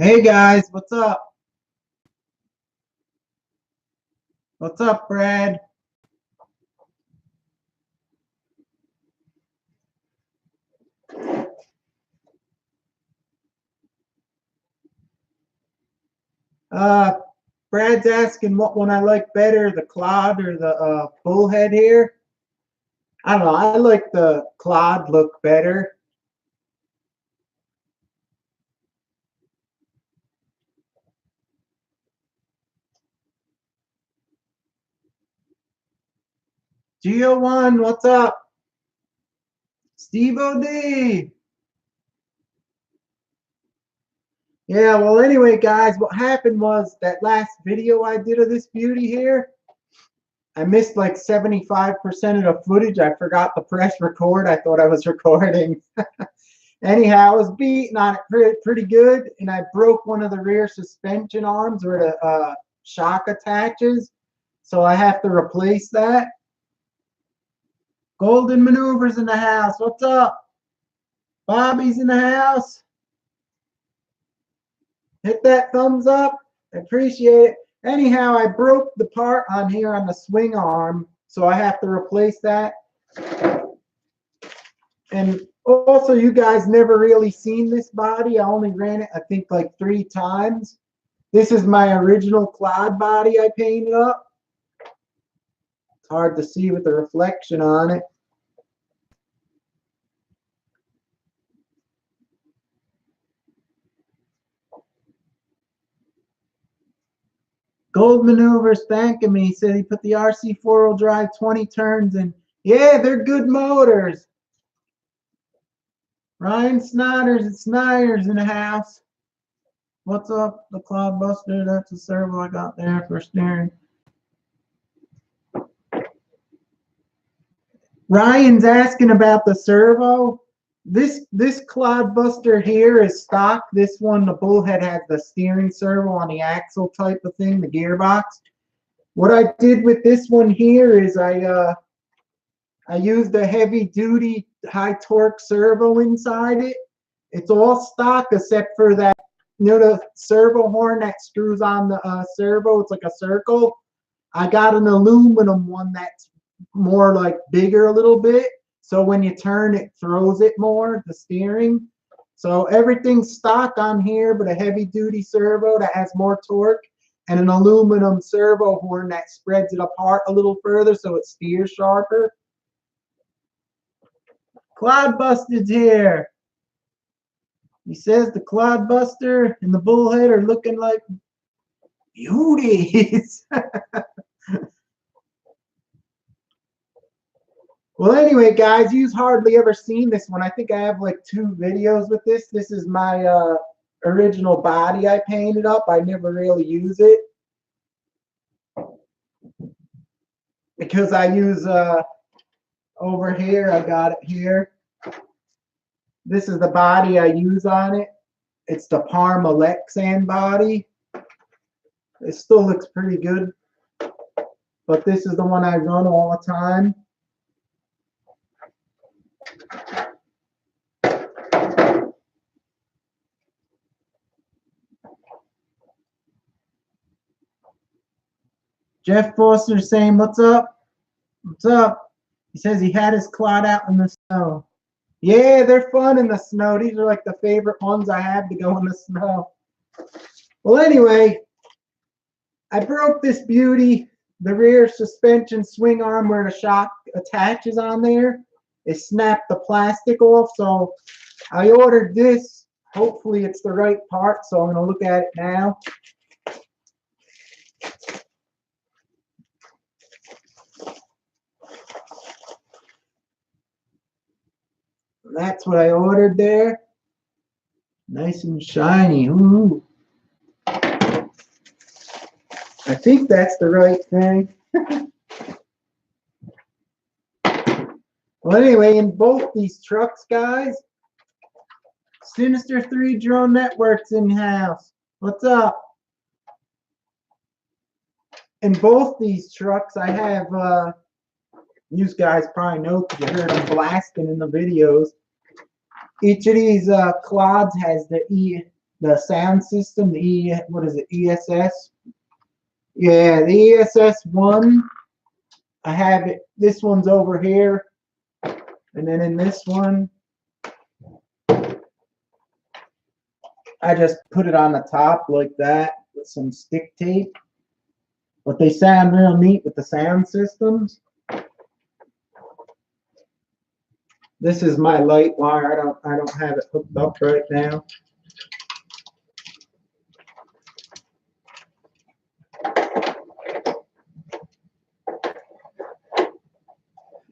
Hey guys, what's up? What's up, Brad? Brad's asking what one I like better, the Clod or the Bullhead here. I don't know, I like the Clod look better. Geo1, what's up? Steve OD. Yeah, well, anyway, guys, what happened was that last video I did of this beauty here, I missed like 75% of the footage. I forgot to press record. I thought I was recording. Anyhow, I was beating on it pretty good, and I broke one of the rear suspension arms where the shock attaches, so I have to replace that. Golden Maneuvers in the house. What's up? Bobby's in the house. Hit that thumbs up. I appreciate it. Anyhow, I broke the part on here on the swing arm, so I have to replace that. And also, you guys never really seen this body. I only ran it, I think, like 3 times. This is my original Clod body I painted up. It's hard to see with the reflection on it. Gold Maneuvers thanking me. He said he put the RC 4-wheel drive 20 turns in. Yeah, they're good motors. Ryan Snyder's in the house. What's up, the Clodbuster? That's a servo I got there for steering. Ryan's asking about the servo. This Clodbuster here is stock. This one, the Bullhead, has the steering servo on the axle type of thing, the gearbox. What I did with this one here is I used a heavy duty high torque servo inside it. It's all stock except for that, you know, the servo horn that screws on the servo. It's like a circle. I got an aluminum one that's more like bigger a little bit. So when you turn, it throws it more, the steering. So everything's stock on here, but a heavy duty servo that has more torque and an aluminum servo horn that spreads it apart a little further so it steers sharper. Clodbuster's here. He says the Clodbuster and the Bullhead are looking like beauties. Well, anyway, guys, you've hardly ever seen this one. I think I have like 2 videos with this. This is my original body I painted up. I never really use it because I use over here. I got it here. This is the body I use on it. It's the Parma Lexan body. It still looks pretty good, but this is the one I run all the time. Jeff Foster saying, what's up? What's up? He says he had his Clod out in the snow. Yeah, they're fun in the snow. These are like the favorite ones I have to go in the snow. Well, anyway, I broke this beauty, the rear suspension swing arm where the shock attaches on there. It snapped the plastic off, so I ordered this. Hopefully it's the right part, so I'm going to look at it now. That's what I ordered there. Nice and shiny. Ooh. I think that's the right thing. Well, anyway, in both these trucks, guys, Sinister 3 Drone Network's in house. What's up? In both these trucks, I have, you guys probably know because you heard them blasting in the videos. Each of these Clods has the the sound system, what is it, ESS? Yeah, the ESS1. I have it. This one's over here, and then in this one, I just put it on the top like that with some stick tape. But they sound real neat with the sound systems. This is my light wire. I don't have it hooked up right now.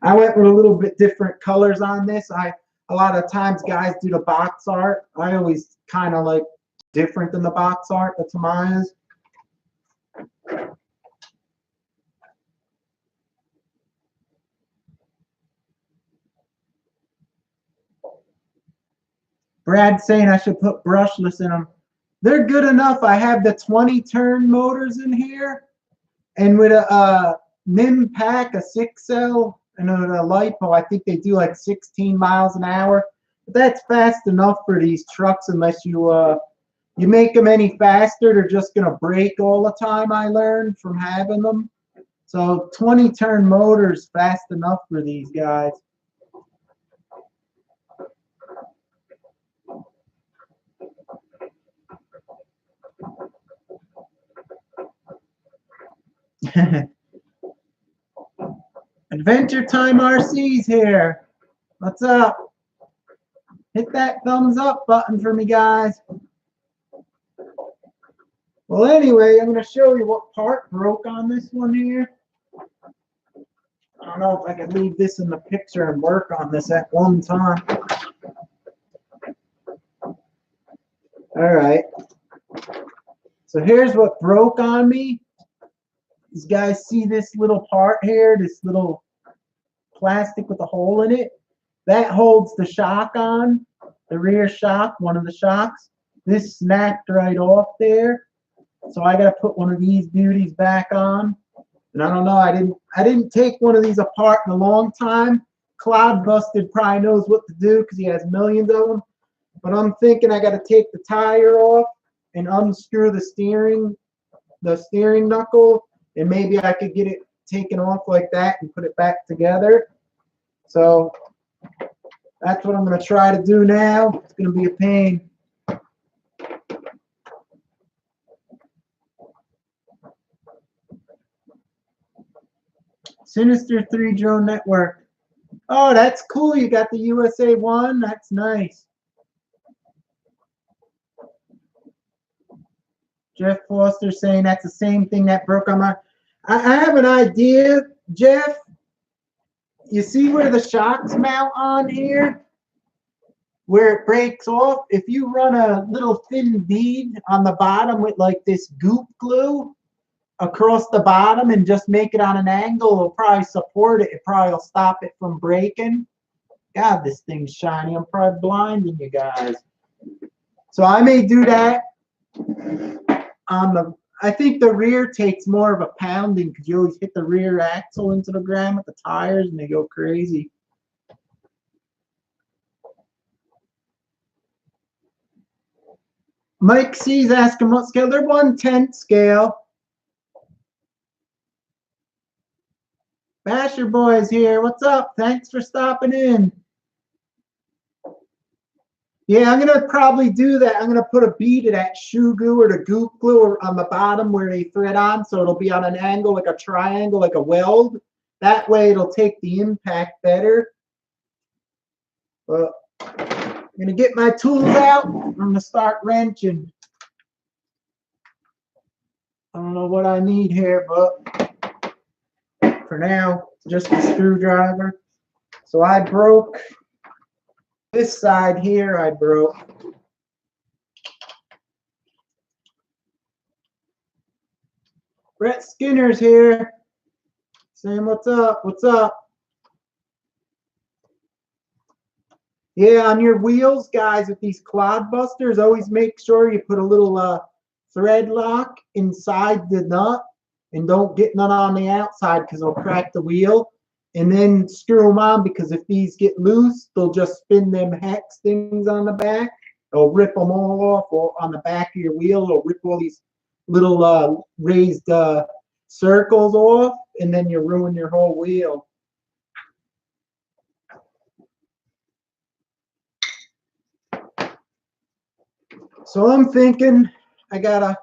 I went with a little bit different colors on this. A lot of times guys do the box art. I always kind of like different than the box art, the Tamiyas. Brad's saying I should put brushless in them. They're good enough. I have the 20 turn motors in here, and with a MIM pack, a 6L, and a LiPo, I think they do like 16 miles an hour. But that's fast enough for these trucks unless you make them any faster, they're just gonna break all the time. I learned from having them. So 20 turn motors fast enough for these guys. Adventure Time RC's here. What's up? Hit that thumbs up button for me, guys. Well, anyway, I'm going to show you what part broke on this one here. I don't know if I can leave this in the picture and work on this at one time. All right. So here's what broke on me. These guys see this little part here, this little plastic with a hole in it? That holds the shock on, the rear shock, one of the shocks. This snapped right off there. So I got to put one of these beauties back on. And I don't know, I didn't take one of these apart in a long time. Clodbuster probably knows what to do because he has millions of them. But I'm thinking I got to take the tire off and unscrew the steering knuckle, and maybe I could get it taken off like that and put it back together. So that's what I'm going to try to do now. It's going to be a pain. Sinister 3 Drone Network. Oh, that's cool. You got the USA one. That's nice. Jeff Foster saying that's the same thing that broke on my... I have an idea, Jeff. You see where the shocks mount on here? Where it breaks off? If you run a little thin bead on the bottom with like this goop glue across the bottom and just make it on an angle, it'll probably support it. It probably will stop it from breaking. God, this thing's shiny. I'm probably blinding you guys. So I may do that on the... I think the rear takes more of a pounding because you always hit the rear axle into the ground with the tires and they go crazy. Mike C's asking what scale. They're 1/10 scale. Basher Boy's here. What's up? Thanks for stopping in. Yeah, I'm going to probably do that. I'm going to put a bead of that shoe glue or the goop glue on the bottom where they thread on, so it'll be on an angle, like a triangle, like a weld. That way it'll take the impact better. But I'm going to get my tools out. I'm going to start wrenching. I don't know what I need here, but for now, just a screwdriver. So I broke... this side here I broke. Brett Skinner's here. Saying what's up? What's up? Yeah, on your wheels, guys, with these Clodbusters, always make sure you put a little thread lock inside the nut and don't get none on the outside because it'll crack the wheel. And then screw them on, because if these get loose, they'll just spin them hex things on the back. It'll rip them all off, or on the back of your wheel. It'll rip all these little raised circles off, and then you ruin your whole wheel. So I'm thinking I gotta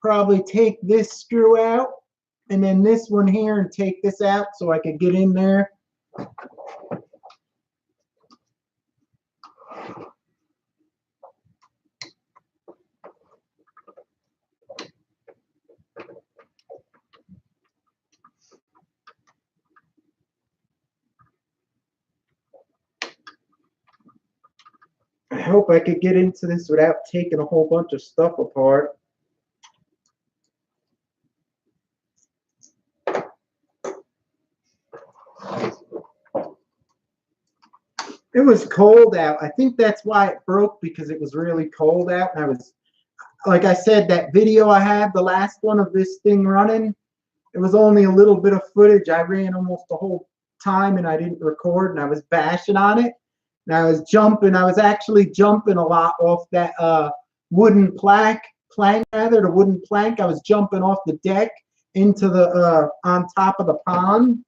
probably take this screw out, and then this one here, and take this out so I could get in there. I hope I could get into this without taking a whole bunch of stuff apart. It was cold out. I think that's why it broke, because it was really cold out. And I was, like I said, that video I had, the last one of this thing running, it was only a little bit of footage. I ran almost the whole time and I didn't record, and I was bashing on it. And I was jumping. I was actually jumping a lot off that wooden plank rather, the wooden plank. I was jumping off the deck into the on top of the pond.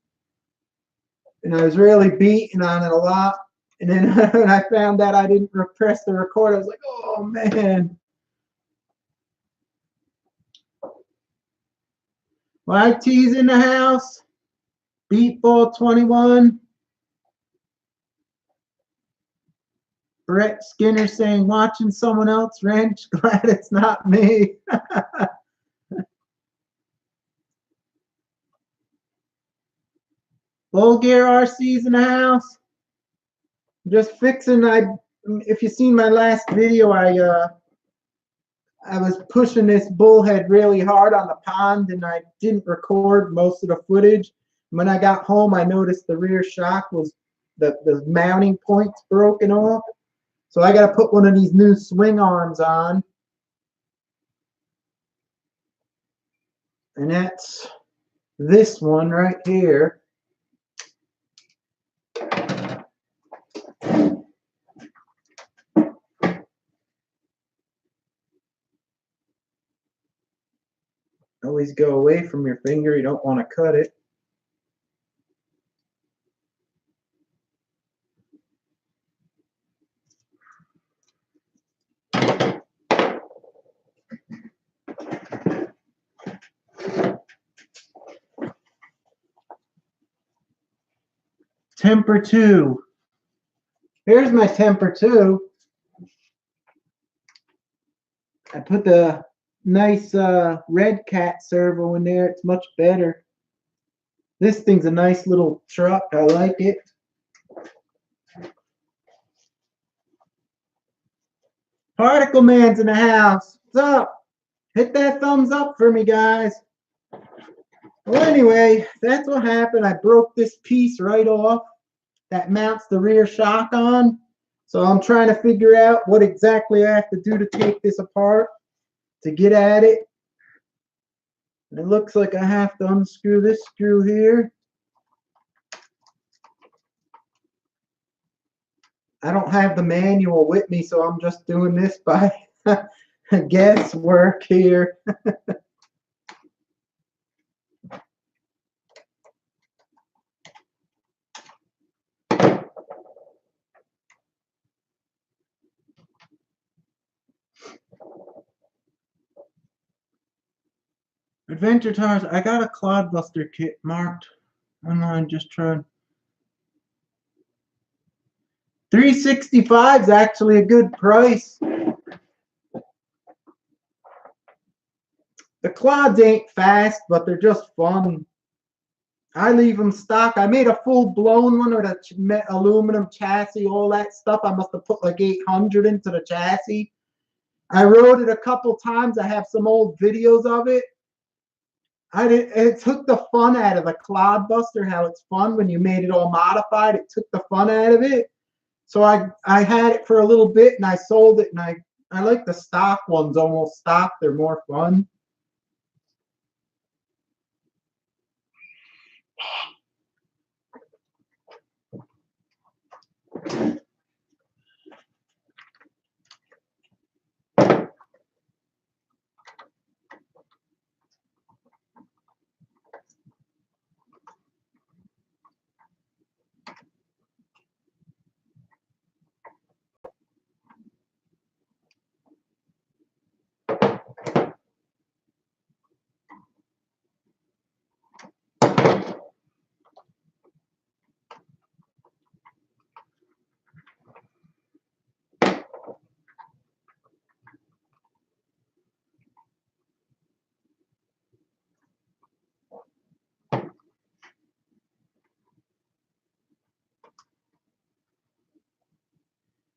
And I was really beating on it a lot. And then when I found out I didn't press the record, I was like, oh man. YT's in the house. Beatball 21. Brett Skinner saying, watching someone else wrench. Glad it's not me. Bull Gear RC's in the house. Just fixing. If you've seen my last video, I was pushing this bullhead really hard on the pond, and I didn't record most of the footage. When I got home, I noticed the rear shock was the mounting points broken off. So I got to put one of these new swing arms on. And that's this one right here. Always go away from your finger. You don't want to cut it. Temper 2. Here's my Temper 2. I put the nice red cat servo in there. It's much better. This thing's a nice little truck. I like it. Particle Man's in the house. What's up? Hit that thumbs up for me, guys. Well, anyway, that's what happened. I broke this piece right off that mounts the rear shock on. So I'm trying to figure out what exactly I have to do to take this apart to get at it. And it looks like I have to unscrew this screw here. I don't have the manual with me, so I'm just doing this by guesswork here. Adventure Tires. I got a Clodbuster kit marked online. Just trying. 365 is actually a good price. The Clods ain't fast, but they're just fun. I leave them stock. I made a full-blown one with a aluminum chassis, all that stuff. I must have put like 800 into the chassis. I rode it a couple times. I have some old videos of it. It took the fun out of the Clodbuster, how it's fun when you made it all modified. It took the fun out of it. So I had it for a little bit, and I sold it, and I like the stock ones almost stock. They're more fun.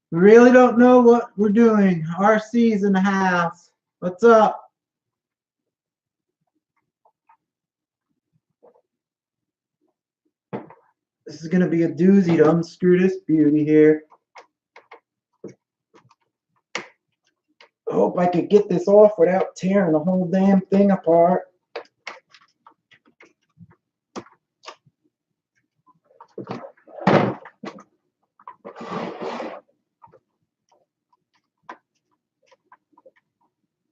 We really don't know what we're doing. RC's in the house. What's up? This is going to be a doozy to unscrew this beauty here. I hope I could get this off without tearing the whole damn thing apart.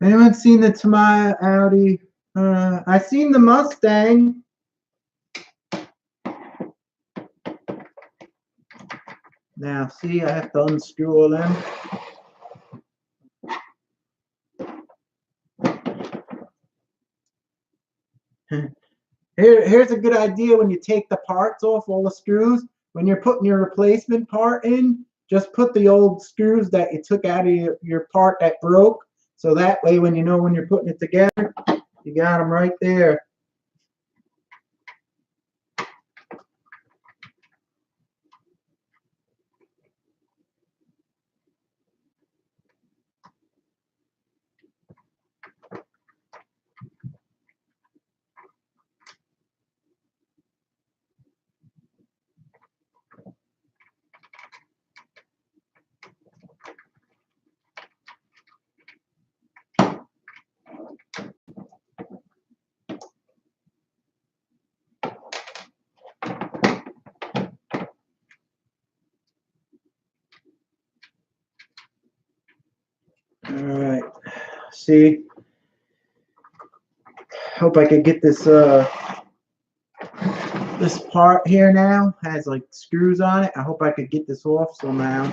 Anyone seen the Tamiya Audi? I seen the Mustang. Now, see, I have to unscrew all them. Here's a good idea when you take the parts off, all the screws. When you're putting your replacement part in, just put the old screws that you took out of your part that broke. So that way, when you know when you're putting it together, you got them right there. All right. See, hope I could get this this part here now has like screws on it. I hope I could get this off somehow.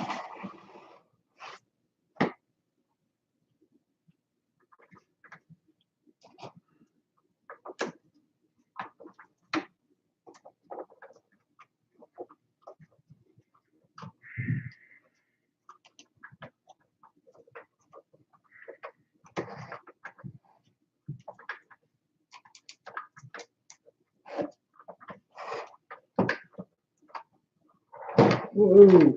Whoa.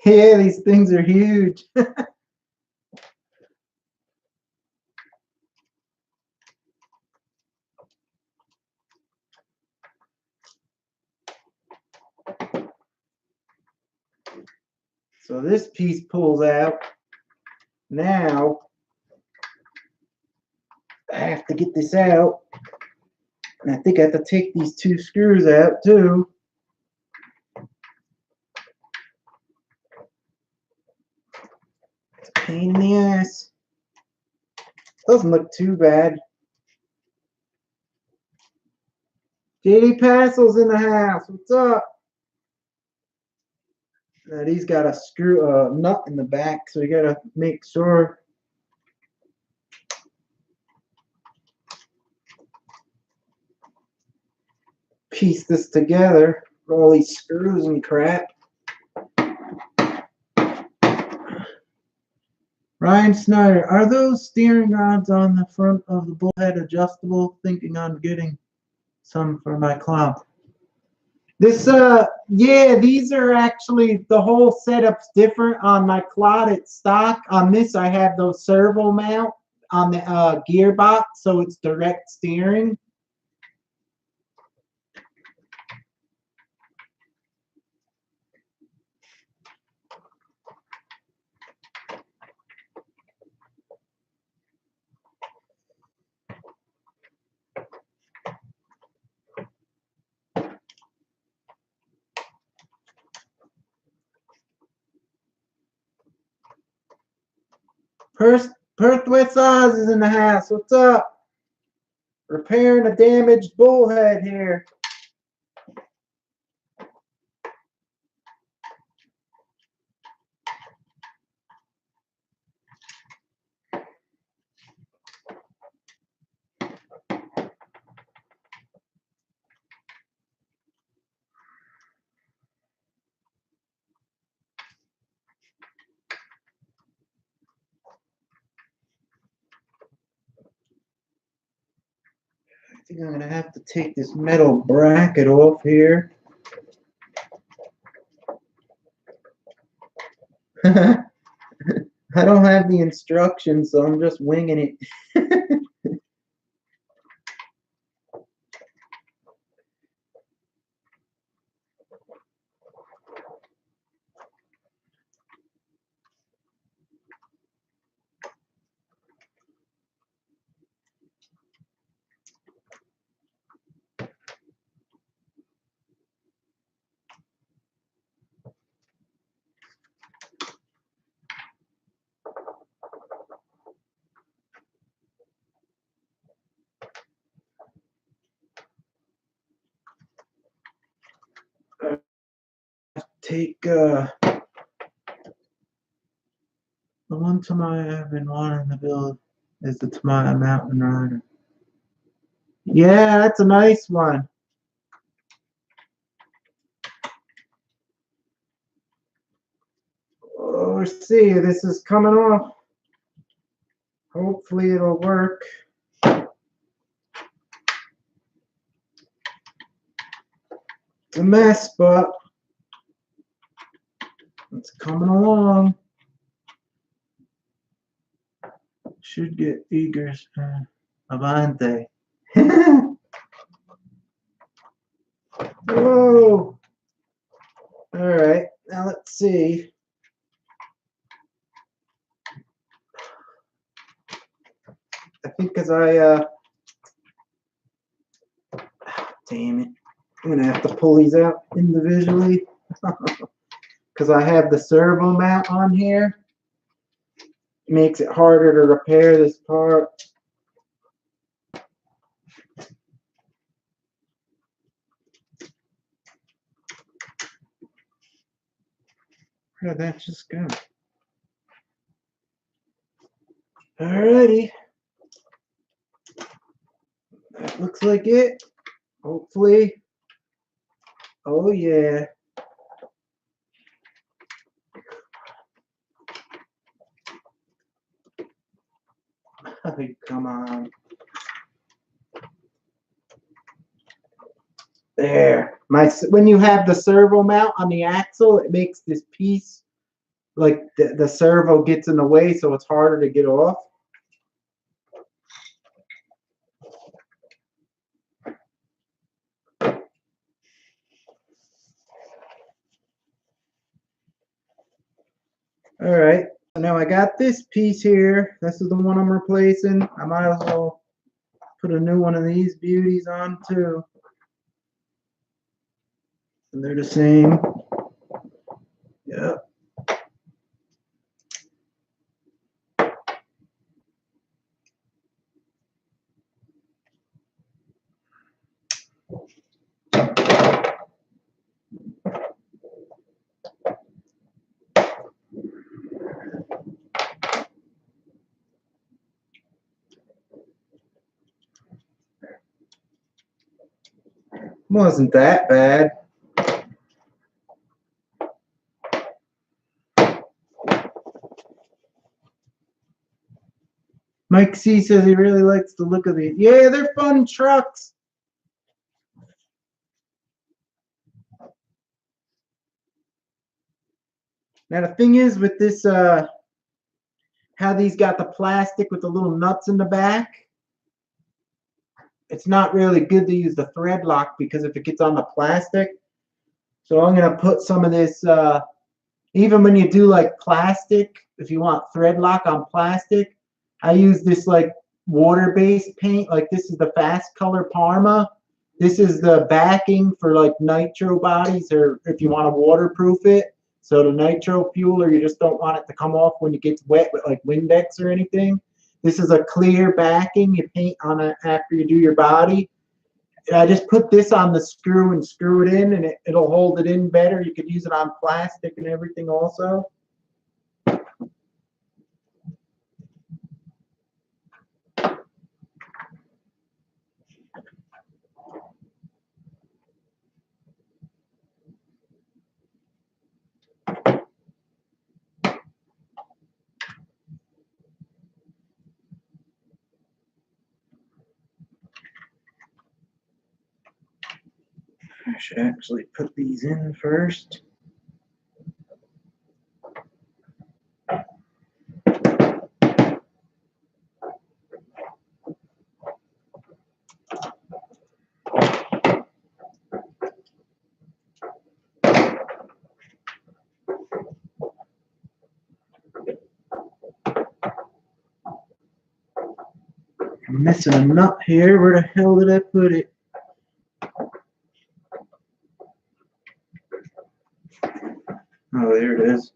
Yeah, these things are huge. So this piece pulls out. Now I have to get this out. And I think I have to take these two screws out too. It's a pain in the ass. Doesn't look too bad. JD Passel's in the house. What's up? Now he's got a screw nut in the back, so you gotta make sure. Piece this together for all these screws and crap. Ryan Snyder, are those steering rods on the front of the Bullhead adjustable? Thinking on getting some for my club. This, yeah, these are actually, the whole setup's different. On my Clod, it's stock. On this, I have those servo mount on the gearbox, so it's direct steering. Perth West Oz is in the house. What's up? Repairing a damaged bullhead here. think I'm gonna have to take this metal bracket off here. I don't have the instructions, so I'm just winging it. Take the one Tamiya I've been wanting to build is the Tamiya Mountain Rider. Yeah, that's a nice one. Oh, let's see, this is coming off. Hopefully it'll work. It's a mess, but it's coming along. Should get eager. Avante. Whoa. All right, now let's see. I think because damn it. I'm going to have to pull these out individually because I have the servo mount on here. It makes it harder to repair this part. Where did that just go? Alrighty. That looks like it. Hopefully. Oh yeah. Come on. There. When you have the servo mount on the axle, it makes this piece like the servo gets in the way, so it's harder to get off. All right. Now I got this piece here. This is the one I'm replacing. I might as well put a new one of these beauties on too. And they're the same. Yep. Wasn't that bad. Mike C says he really likes the look of these. Yeah, they're fun trucks. Now the thing is with this, how these got the plastic with the little nuts in the back, it's not really good to use the thread lock because if it gets on the plastic. So I'm gonna put some of this, even when you do like plastic, if you want thread lock on plastic, I use this like water-based paint. Like this is the Fast Color Parma. This is the backing for like nitro bodies, or if you want to waterproof it. So the nitro fuel, or you just don't want it to come off when it gets wet with like Windex or anything. This is a clear backing you paint on it after you do your body. And I just put this on the screw and screw it in, and it'll hold it in better. You could use it on plastic and everything also. I should actually put these in first. I'm missing a nut here. Where the hell did I put it? Oh, there it is.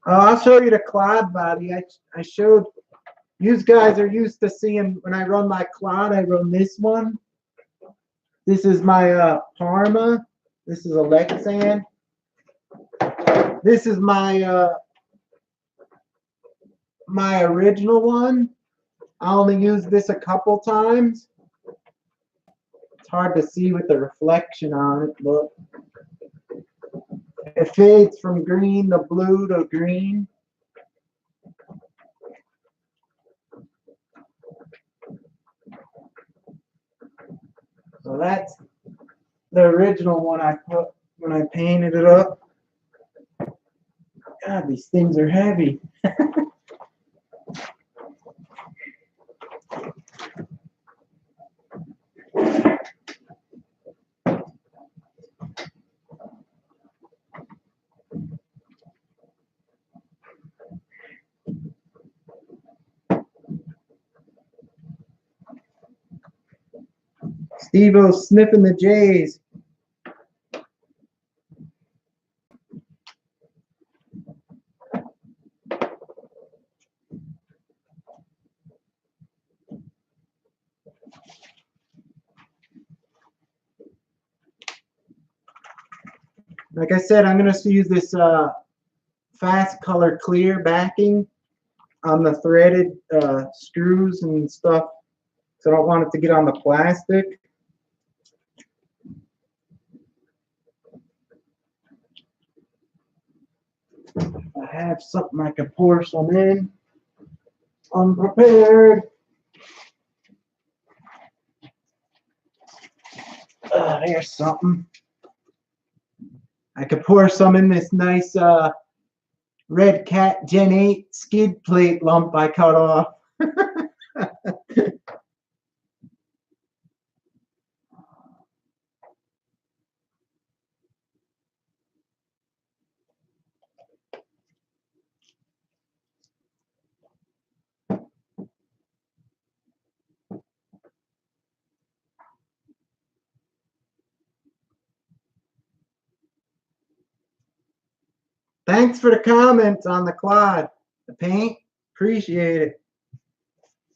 I'll show you the Clod body. I showed you guys are used to seeing when I run my Clod, I run this one. This is my Parma. This is a Lexan. This is my my original one. I only used this a couple times. It's hard to see with the reflection on it, but it fades from green to blue to green. So that's the original one I put when I painted it up. God, these things are heavy. Steve-O's sniffing the J's. Like I said, I'm going to use this fast color clear backing on the threaded screws and stuff, so I don't want it to get on the plastic. If I have something I can pour some in, unprepared. There's something. I could pour some in this nice Red Cat Gen 8 skid plate lump I cut off. Thanks for the comments on the Clod. The paint, appreciate it.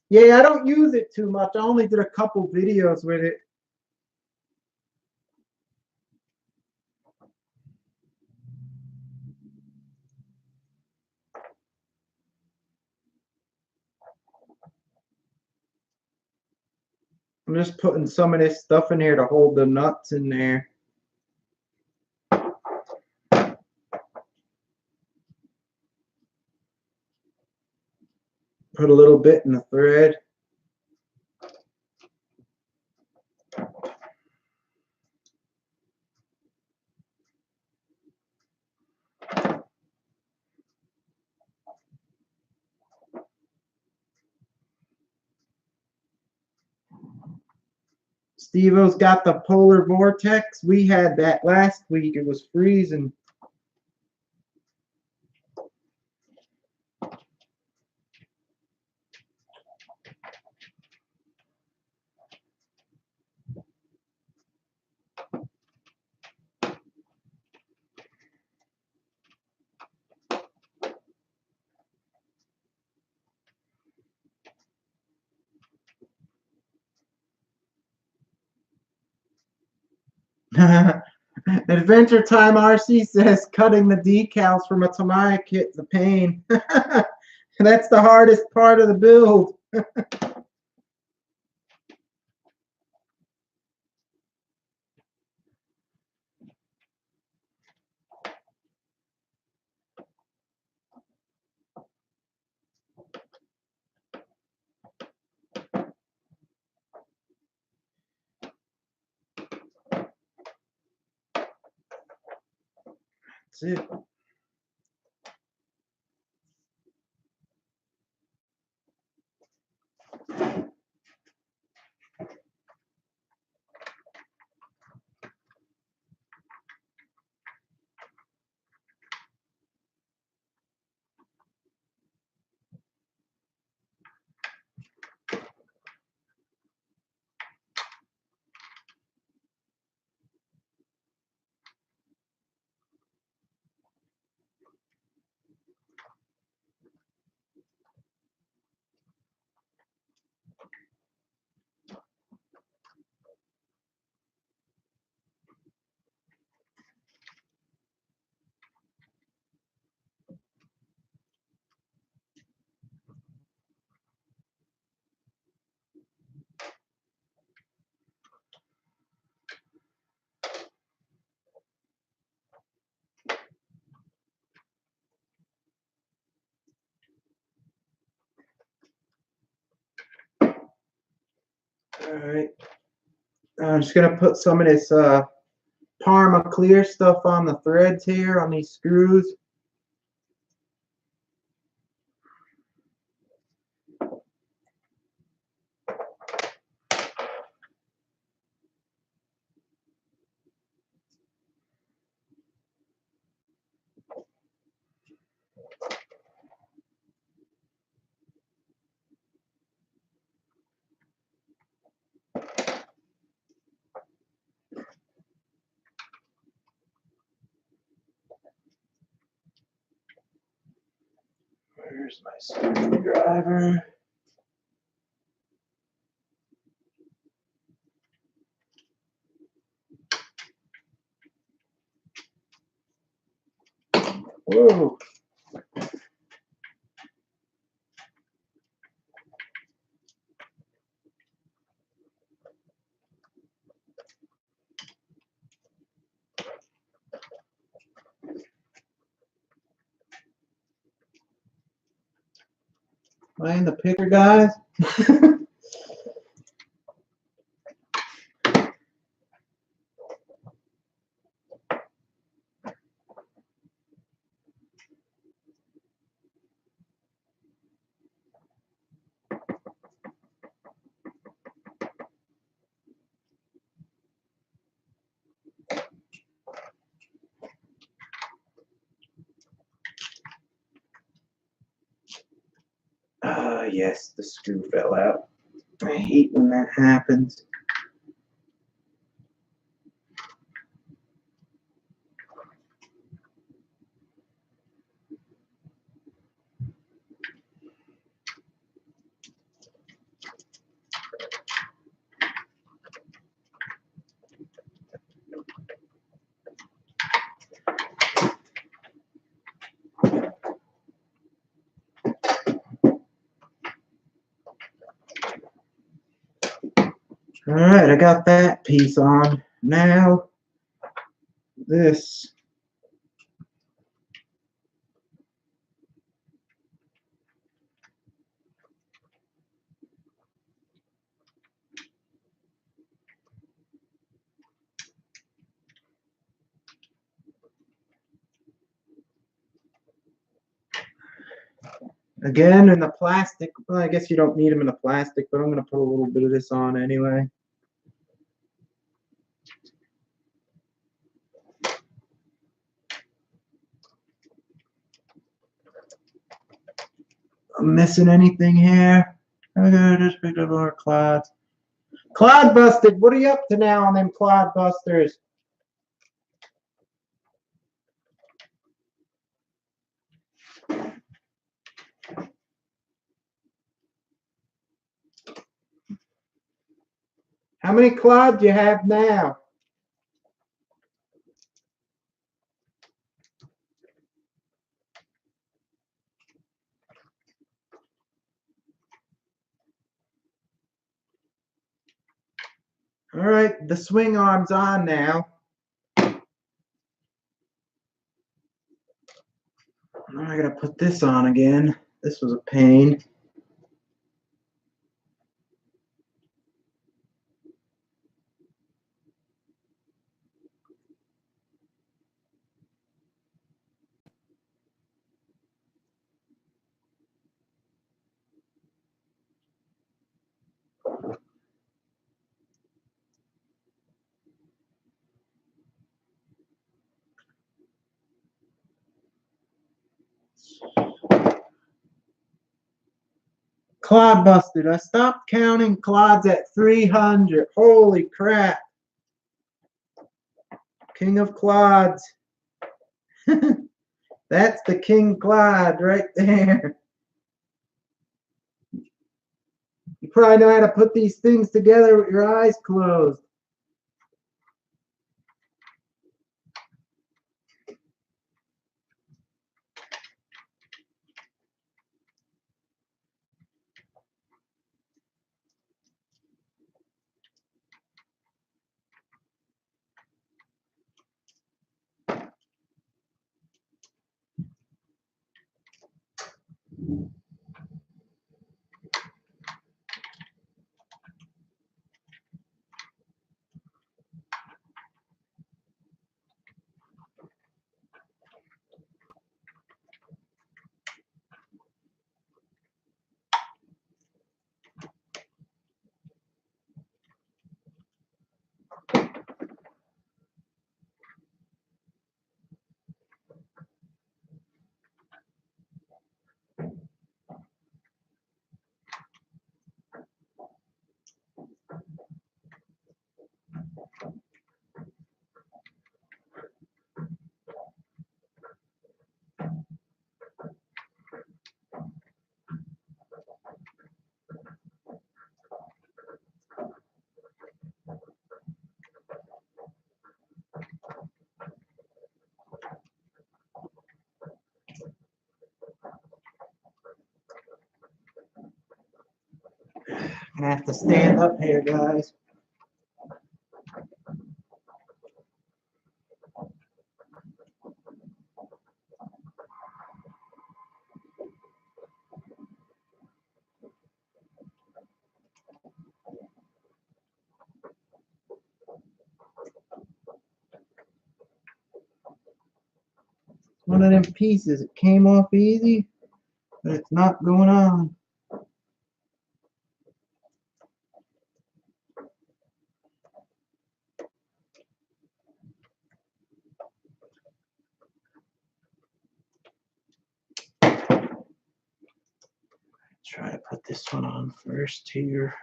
Yeah, I don't use it too much. I only did a couple videos with it. I'm just putting some of this stuff in here to hold the nuts in there. Put a little bit in the thread. Steve-O's got the polar vortex. We had that last week. It was freezing. Adventure Time RC says cutting the decals from a Tamiya kit is a pain. That's the hardest part of the build. That's it. Alright, I'm just going to put some of this Parma clear stuff on the threads here, on these screws. Where's my screwdriver? Whoa. Playing the picker, guys. Yes, the screw fell out. I hate when that happens. All right, I got that piece on. Now, this. Again, in the plastic. Well, I guess you don't need them in the plastic, but I'm going to put a little bit of this on anyway. I'm missing anything here? Okay, just picked up more clods. Clodbuster, what are you up to now on them Clodbusters? How many clods do you have now? All right, the swing arm's on now. Now I gotta put this on again. This was a pain. Clodbuster. I stopped counting clods at 300. Holy crap. King of clods. That's the king clod right there. You probably know how to put these things together with your eyes closed. I have to stand up here, guys. One of them pieces. It came off easy, but it's not going on. Try to put this one on first here.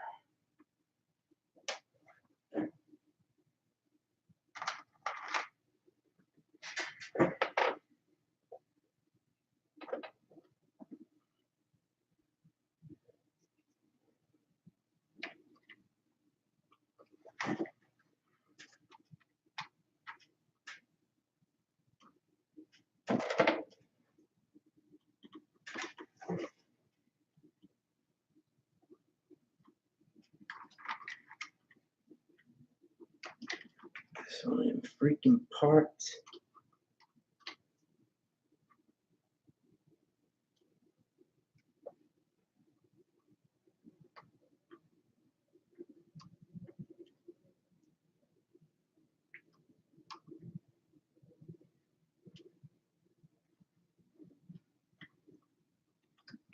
So many freaking parts.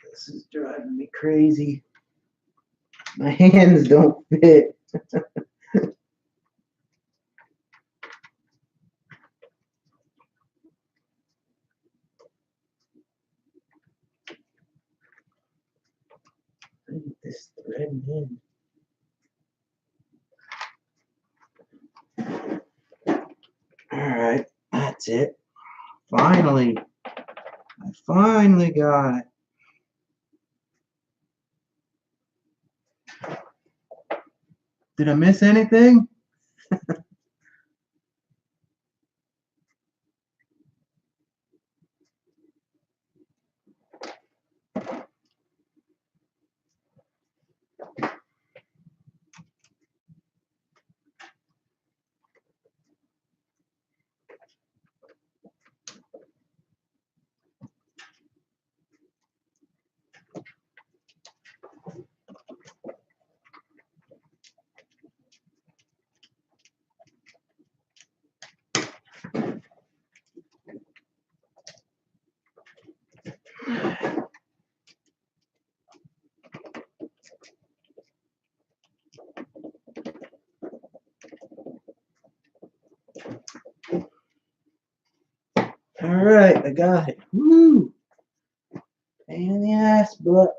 This is driving me crazy. My hands don't fit. I need this thread in. Alright, that's it. Finally. I finally got it. Did I miss anything? Alright, I got it. Woo! Pain in the ass, but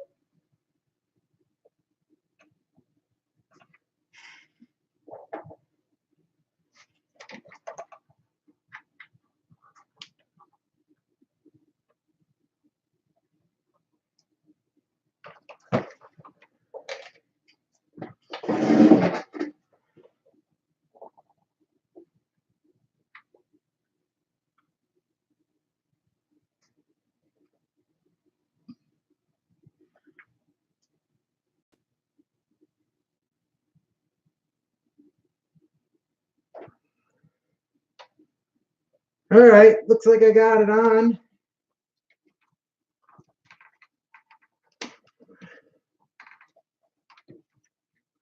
All right, looks like I got it on.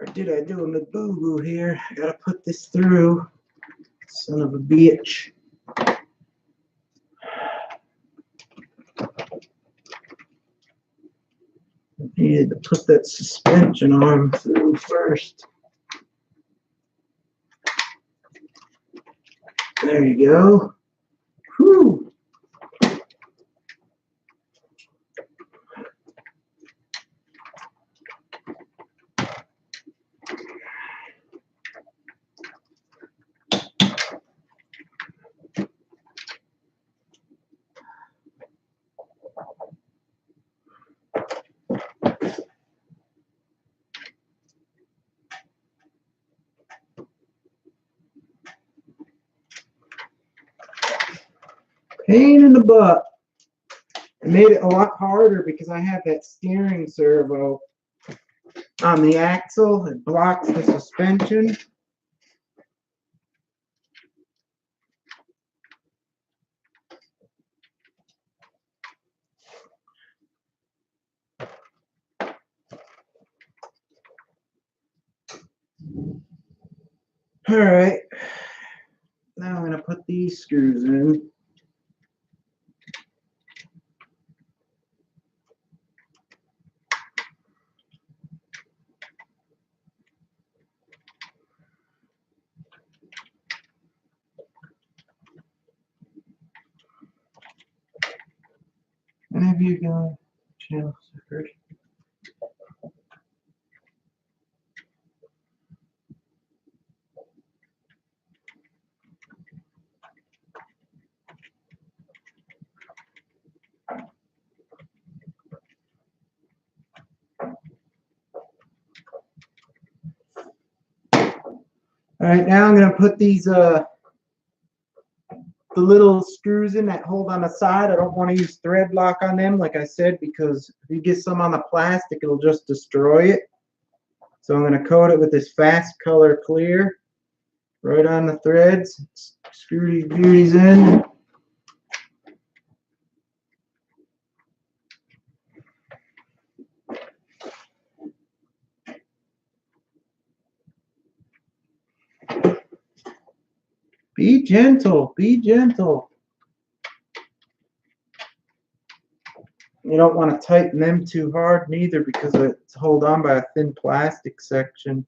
Or did I do a boo-boo here? I gotta put this through. Son of a bitch. I needed to put that suspension arm through first. There you go. Whew. Pain in the butt. It made it a lot harder because I have that steering servo on the axle. It blocks the suspension. All right. Now I'm going to put these screws in. Any of you got channel separate? All right, now I'm going to put these the little screws in that hold on the side. I don't want to use thread lock on them, like I said, because if you get some on the plastic, it'll just destroy it. So I'm going to coat it with this fast color clear right on the threads. Screw these beauties in. Be gentle, be gentle. You don't want to tighten them too hard neither because it's held on by a thin plastic section.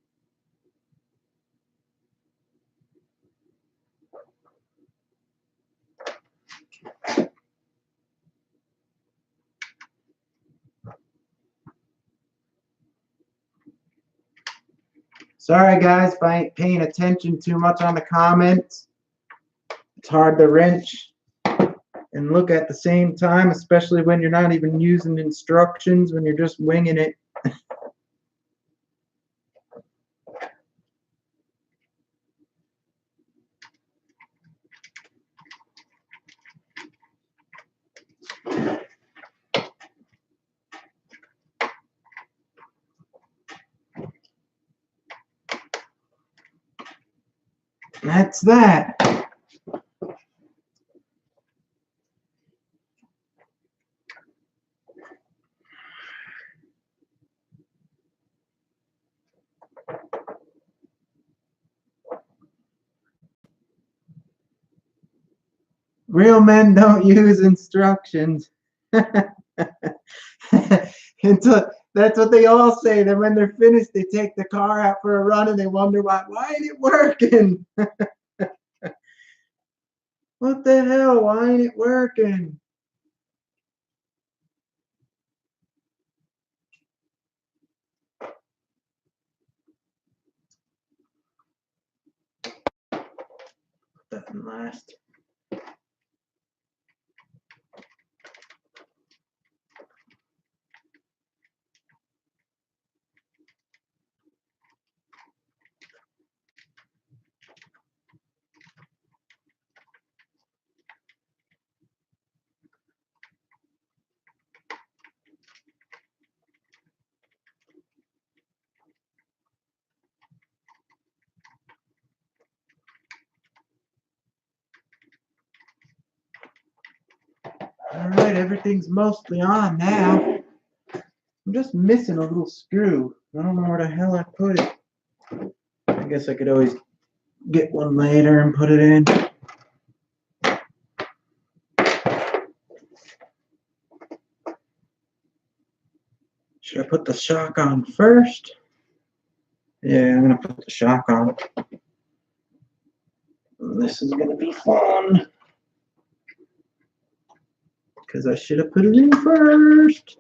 Sorry guys if I ain't paying attention too much on the comments. It's hard to wrench and look at the same time, especially when you're not even using instructions, when you're just winging it. That's that. Real men don't use instructions. Until, that's what they all say. Then when they're finished, they take the car out for a run and they wonder why ain't it working? What the hell? Why ain't it working? That didn't last. Alright, everything's mostly on now. I'm just missing a little screw. I don't know where the hell I put it. I guess I could always get one later and put it in. Should I put the shock on first? Yeah, I'm gonna put the shock on. This is gonna be fun. Because I should have put it in first.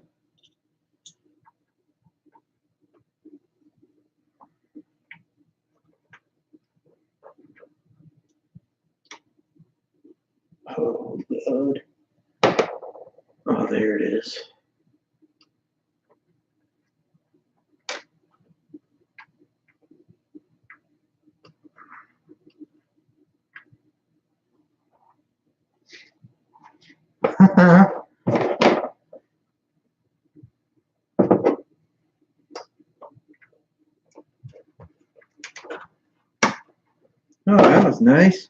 Oh, God. Oh, there it is. Oh, that was nice.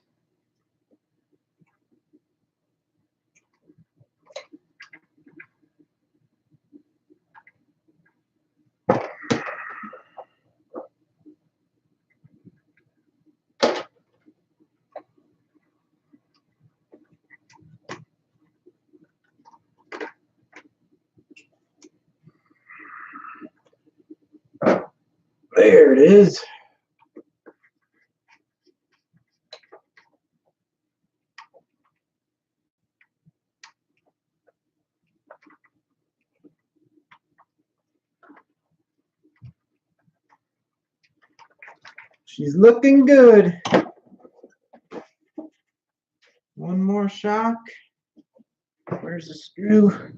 There it is. She's looking good. One more shock. Where's the screw?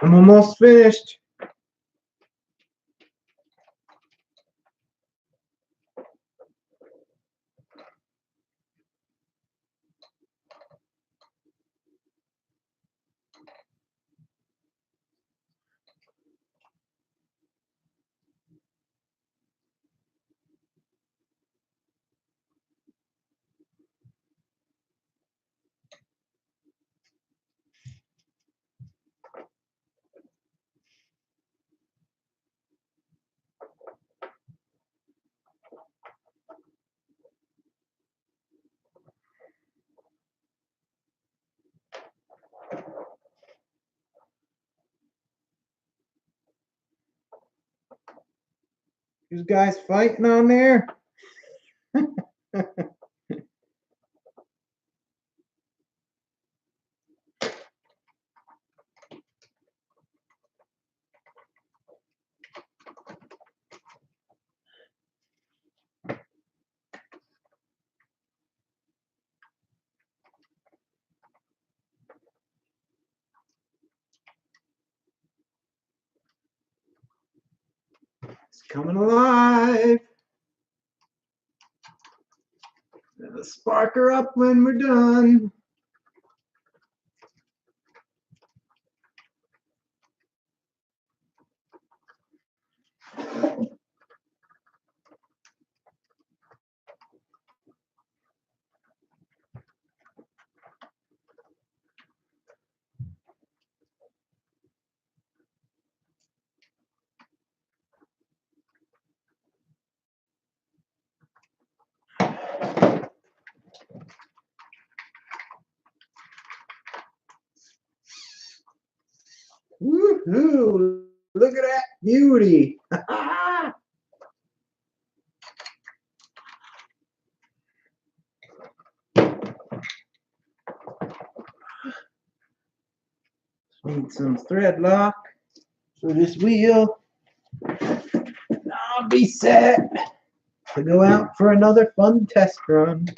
I'm almost finished. You guys fighting on there? It's coming alive. Spark her up when we're done. Woohoo! Look at that beauty. Need some thread lock for this wheel. I'll be set to go out for another fun test run.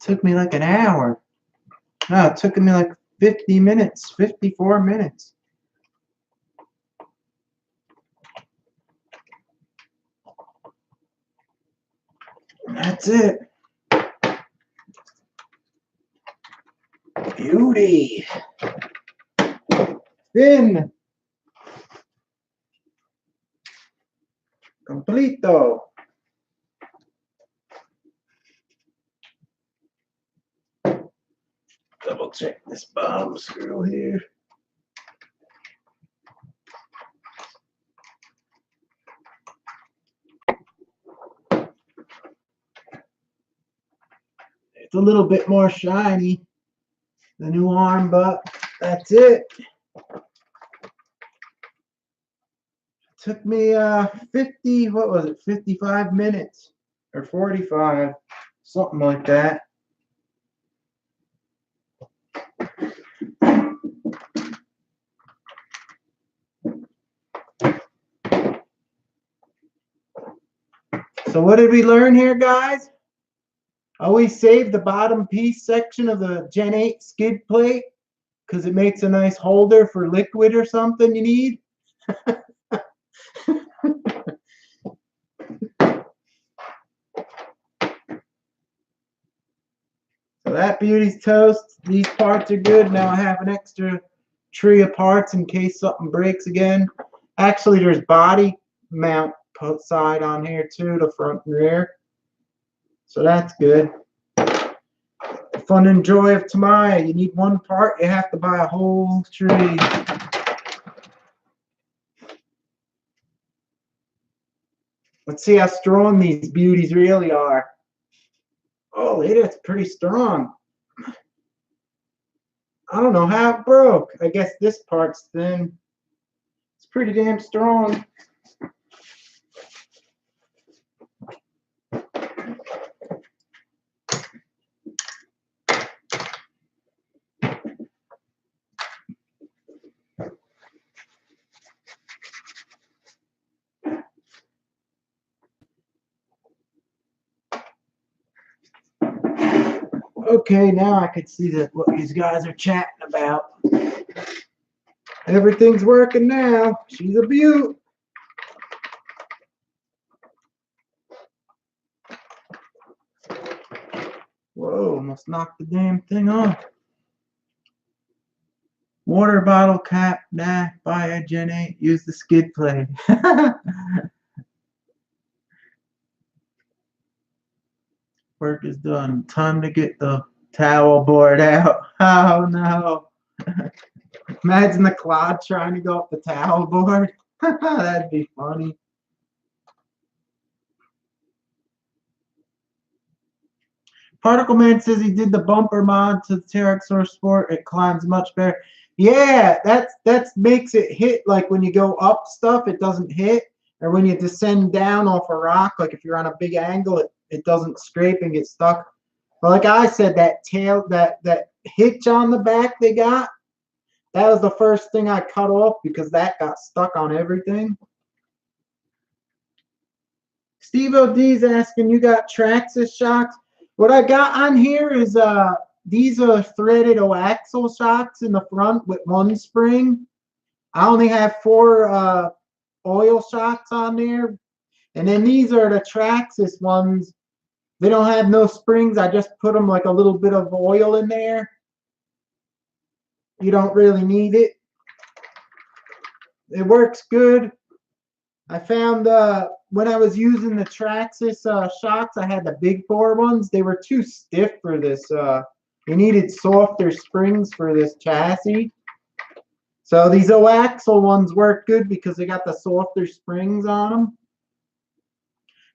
Took me like an hour. No, it took me like 50 minutes, 54 minutes. That's it. Beauty. Fin. Completo. Double check this bottom screw here. It's a little bit more shiny, the new arm, but that's it. Took me 50, what was it, 55 minutes or 45, something like that. So what did we learn here, guys? Always save the bottom piece section of the Gen 8 skid plate because it makes a nice holder for liquid or something you need. So that beauty's toast. These parts are good. Now I have an extra tree of parts in case something breaks again. Actually, there's body mount side on here too, the front and rear. So that's good. Fun and joy of Tamiya. You need one part, you have to buy a whole tree. Let's see how strong these beauties really are. Oh, it's pretty strong. I don't know how it broke. I guess this part's thin. It's pretty damn strong. Okay, now I could see that what these guys are chatting about. Everything's working now. She's a beaut. Whoa, almost knocked the damn thing off. Water bottle cap, nah, buy a Gen 8, use the skid plate. Work is done. Time to get the towel board out. Oh no. Imagine the Clod trying to go up the towel board. That'd be funny. Particle Man says he did the bumper mod to the Pterosaur Sport. It climbs much better. Yeah, that's makes it hit, like when you go up stuff, it doesn't hit, or when you descend down off a rock, like if you're on a big angle, it doesn't scrape and get stuck. But like I said, that tail, that hitch on the back they got, that was the first thing I cut off because that got stuck on everything. Steve OD's asking, you got Traxxas shocks? What I got on here is these are threaded axle shocks in the front with one spring. I only have 4 oil shocks on there. And then these are the Traxxas ones. They don't have no springs. I just put them like a little bit of oil in there. You don't really need it. It works good. I found when I was using the Traxxas shocks, I had the big bore ones. They were too stiff for this. You needed softer springs for this chassis. So these axle ones work good because they got the softer springs on them.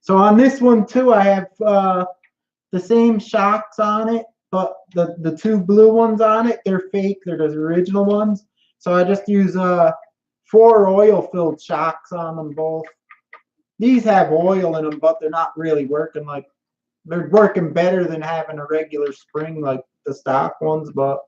So on this one too, I have the same shocks on it, but the 2 blue ones on it, they're fake. They're the original ones. So I just use 4 oil-filled shocks on them both. These have oil in them, but they're not really working like, they're working better than having a regular spring like the stock ones, but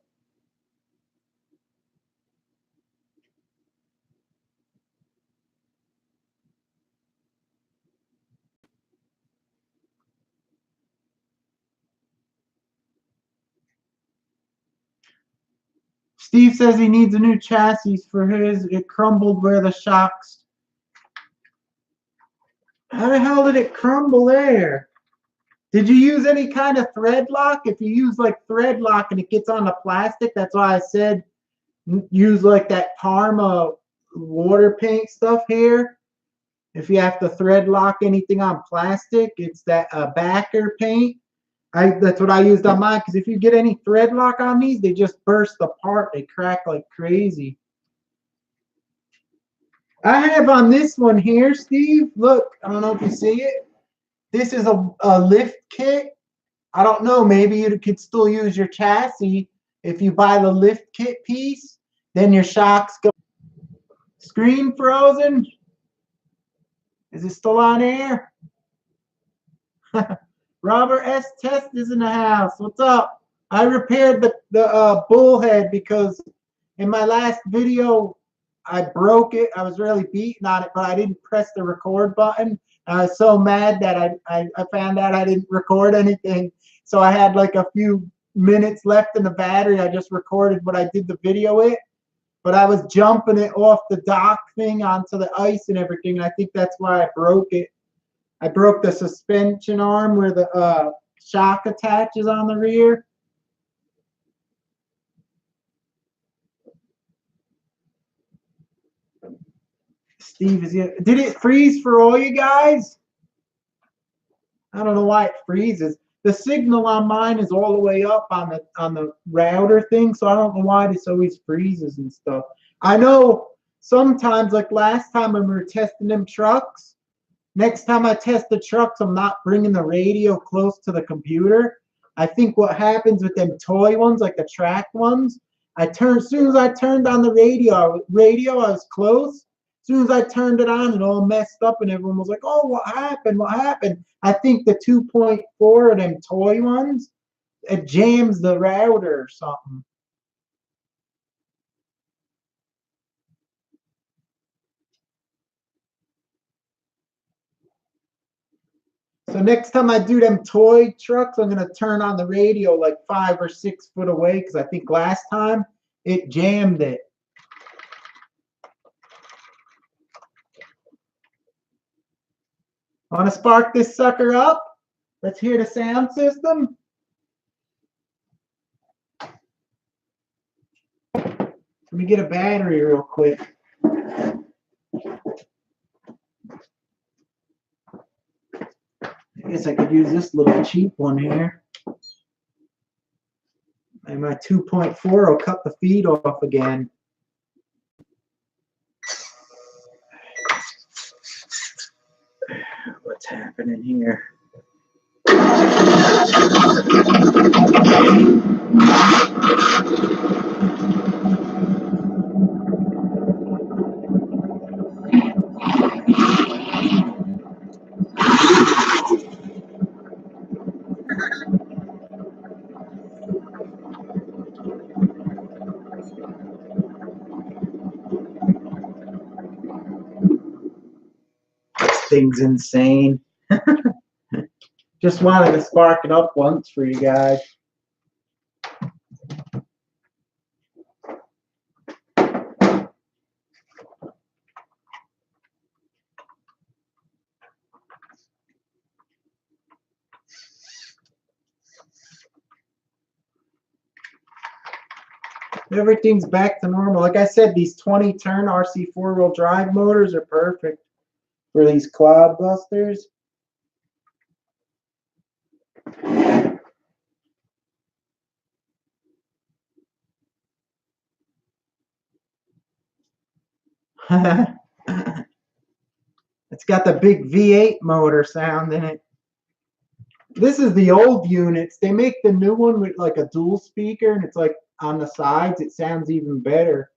Steve says he needs a new chassis for his. It crumbled where the shocks. How the hell did it crumble there? Did you use any kind of thread lock? If you use like thread lock and it gets on the plastic, that's why I said use like that Parma water paint stuff here. If you have to thread lock anything on plastic, it's that backer paint. That's what I used on mine, because if you get any thread lock on these, they just burst apart. They crack like crazy. I have on this one here, Steve, look, I don't know if you see it. This is a lift kit. I don't know, maybe you could still use your chassis if you buy the lift kit piece. Then your shocks go. Screen frozen? Is it still on air? Robert S. Test is in the house. What's up? I repaired the bullhead because in my last video I broke it. I was really beaten on it, but I didn't press the record button. I was so mad that I found out I didn't record anything. So I had like a few minutes left in the battery. I just recorded what I did the video with. But I was jumping it off the dock thing onto the ice and everything. And I think that's why I broke it. I broke the suspension arm where the shock attaches on the rear. Steve is here. Did it freeze for all you guys? I don't know why it freezes. The signal on mine is all the way up on the router thing, so I don't know why this always freezes and stuff. I know sometimes, like last time when we were testing them trucks, next time I test the trucks, I'm not bringing the radio close to the computer. I think what happens with them toy ones, like the track ones, as soon as I turned on the radio, I was close. As soon as I turned it on, it all messed up, and everyone was like, "Oh, what happened? What happened?" I think the 2.4 of them toy ones, it jams the router or something. So next time I do them toy trucks, I'm going to turn on the radio like 5 or 6 foot away, because I think last time it jammed it. Want to spark this sucker up? Let's hear the sound system. Let me get a battery real quick. I guess I could use this little cheap one here. And my 2.4 will cut the feed off again. What's happening here? thing's insane. Just wanted to spark it up once for you guys. Everything's back to normal. Like I said, these 20-turn RC four-wheel drive motors are perfect for these Clodbusters. It's got the big V8 motor sound in it. This is the old units. They make the new one with like a dual speaker, and it's like on the sides. It sounds even better.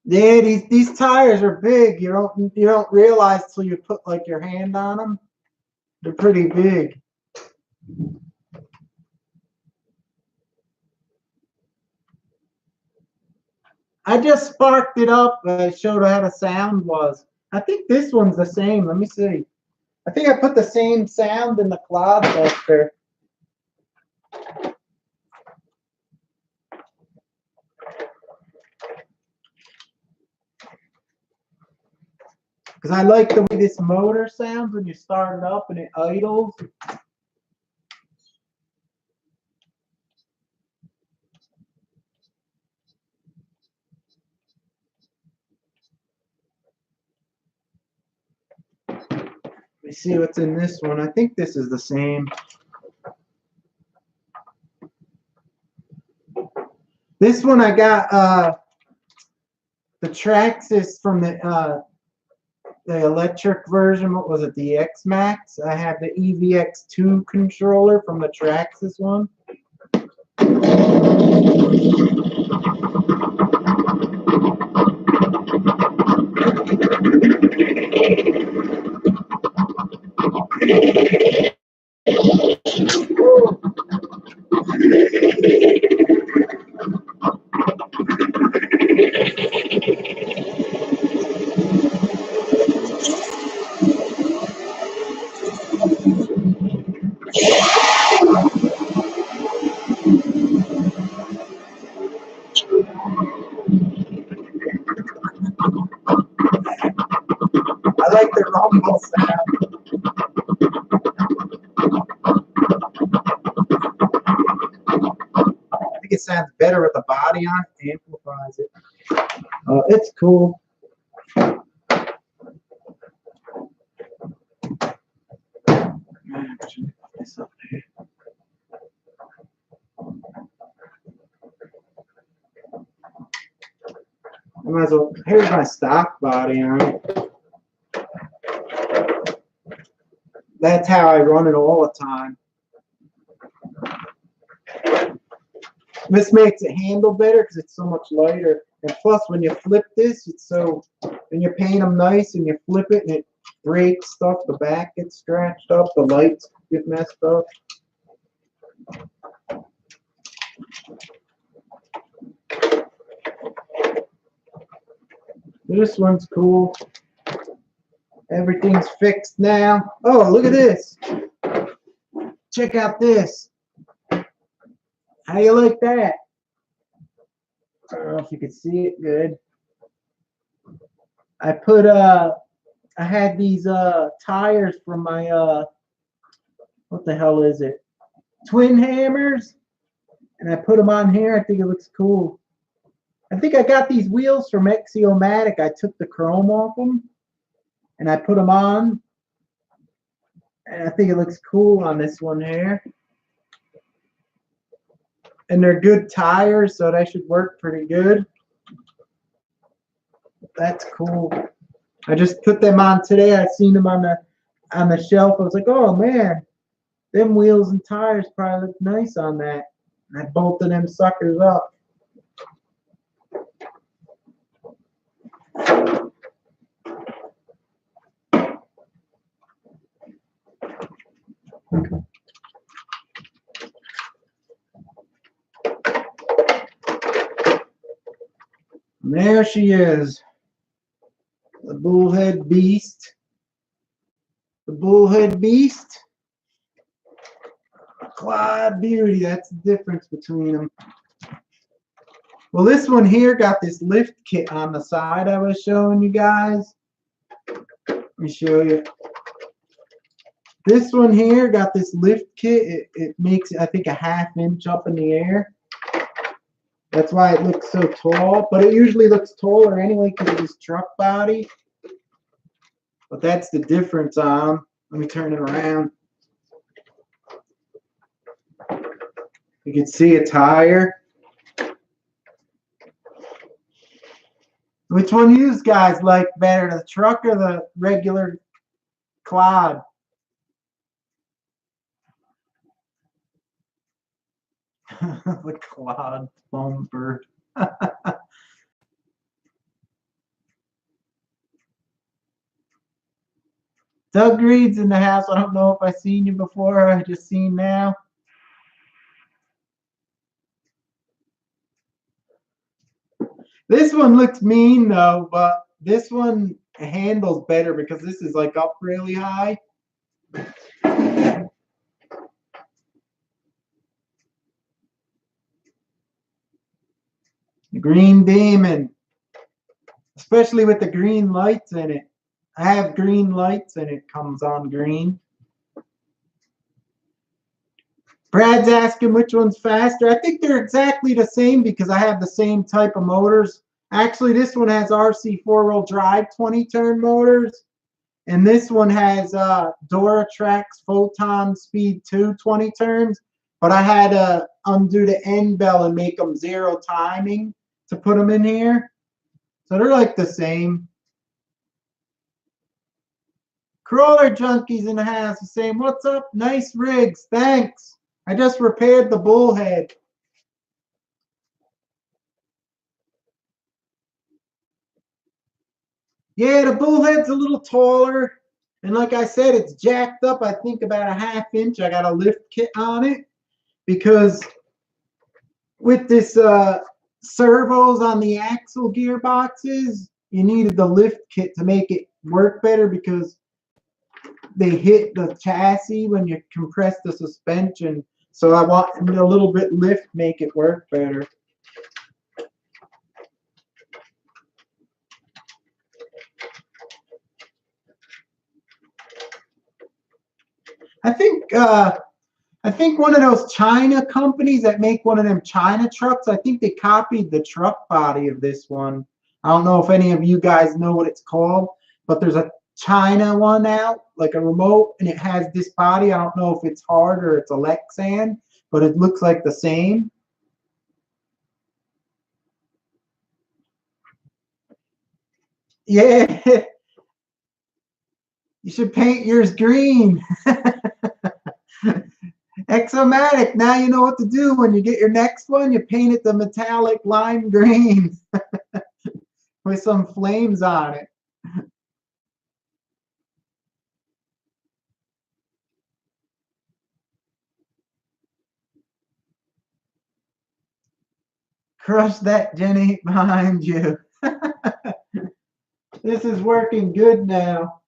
Yeah, these tires are big. You don't realize till you put like your hand on them. They're pretty big. I just sparked it up. I showed how the sound was. I think this one's the same. Let me see. I think I put the same sound in the Clodbuster. Because I like the way this motor sounds when you start it up and it idles. Let me see what's in this one. I think this is the same. This one I got the Traxxas from the electric version. What was it? The X Max. I have the EVX2 controller from the Traxxas one. I like the rumble sound. I think it sounds better with the body on it. It amplifies it. It's cool. I might as well. Here's my stock body on it. That's how I run it all the time. This makes it handle better because it's so much lighter. And plus, when you flip this, it's so, when you paint them nice and you flip it and it breaks stuff, the back gets scratched up, the lights get messed up. This one's cool. Everything's fixed now. Oh, look at this. Check out this. How you like that? I don't know if you can see it good. I put I had these tires from my what the hell is it? Twin hammers, and I put them on here. I think it looks cool. I think I got these wheels from Axiomatic. I took the chrome off them and I put them on, and I think it looks cool on this one here. And they're good tires, so they should work pretty good. That's cool. I just put them on today. I seen them on the shelf. I was like, oh man, them wheels and tires probably look nice on that. And I bolted them suckers up. And there she is, the Bullhead Beast. The Bullhead Beast. Clyde Beauty, that's the difference between them. Well, this one here got this lift kit on the side I was showing you guys. Let me show you. This one here got this lift kit. It makes it, I think, a ½ inch up in the air. That's why it looks so tall. But it usually looks taller anyway because of this truck body. But that's the difference on them. Let me turn it around. You can see a tire. Which one you guys like better, the truck or the regular Clod? The Clod bumper. Doug Reed's in the house. I don't know if I've seen you before. I just seen now. This one looks mean though, but this one handles better because this is like up really high. The Green Demon, especially with the green lights in it. I have green lights and it comes on green. Brad's asking which one's faster. I think they're exactly the same because I have the same type of motors. Actually, this one has RC 4-wheel drive 20-turn motors. And this one has Duratrax Photon Speed 2 20 turns. But I had to undo the end bell and make them 0 timing to put them in here. So they're like the same. Crawler Junkies in the house is saying, what's up? Nice rigs. Thanks. I just repaired the Bullhead. Yeah, the Bullhead's a little taller. And like I said, it's jacked up, I think, about a ½ inch. I got a lift kit on it. Because with this servos on the axle gearboxes, you needed the lift kit to make it work better because they hit the chassis when you compress the suspension. So I want a little bit lift, make it work better. I think one of those China companies that make one of them China trucks, I think they copied the truck body of this one. I don't know if any of you guys know what it's called, but there's a China one out, like a remote, and it has this body. I don't know if it's hard or it's a Lexan, but it looks like the same. Yeah, you should paint yours green. Exomatic, now you know what to do. When you get your next one, you paint it the metallic lime green with some flames on it. Crush that Gen 8 behind you. This is working good now.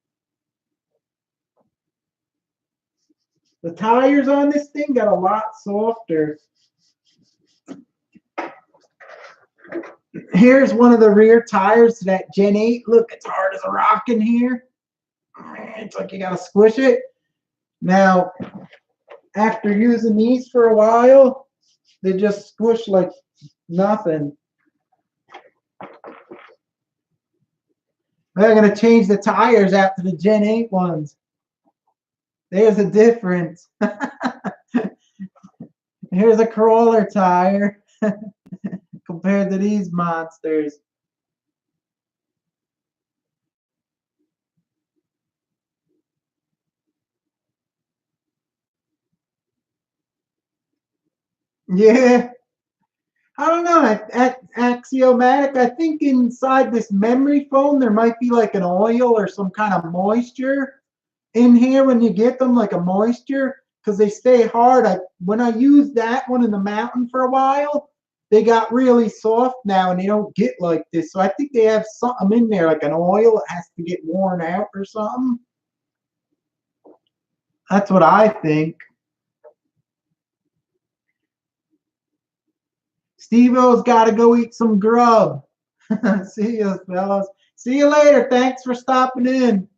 The tires on this thing got a lot softer. Here's one of the rear tires to that Gen 8. Look, it's hard as a rock in here. It's like you gotta squish it. Now, after using these for a while, they just squish like nothing. They're gonna change the tires out to the Gen 8 ones. There's a difference. Here's a crawler tire compared to these monsters. Yeah. I don't know. At Axiomatic, I think inside this memory foam there might be like an oil or some kind of moisture in here when you get them, like a moisture, because they stay hard. When I used that one in the mountain for a while, they got really soft now and they don't get like this. So I think they have something in there, like an oil that has to get worn out or something. That's what I think. Steve-O's got to go eat some grub. See you, fellas. See you later. Thanks for stopping in.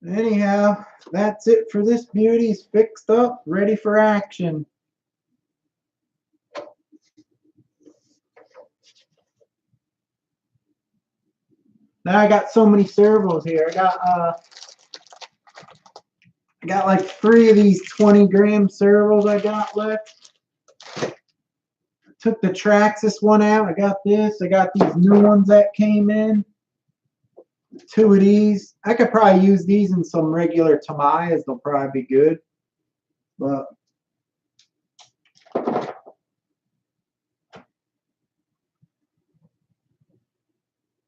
Anyhow, that's it for this beauty. It's fixed up, ready for action. Now I got so many servos here. I got like 3 of these 20-gram servos I got left. Took the Traxxas one out. I got this. I got these new ones that came in. 2 of these. I could probably use these in some regular Tamiyas. They'll probably be good. But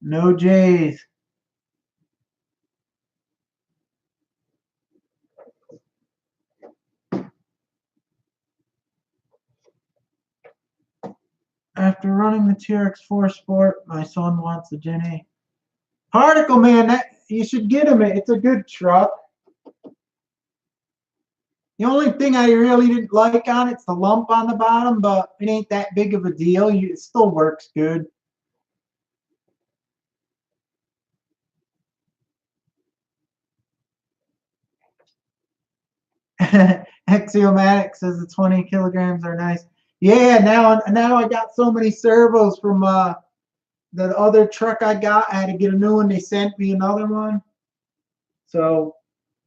no J's. After running the TRX4 Sport, my son wants the Gen 8. Particle Man, that you should get him. It's a good truck. The only thing I really didn't like on it's the lump on the bottom, but it ain't that big of a deal. It still works good. Axiomatic says the 20 kilograms are nice. Yeah, now I got so many servos from the other truck I got. I had to get a new one. They sent me another one. So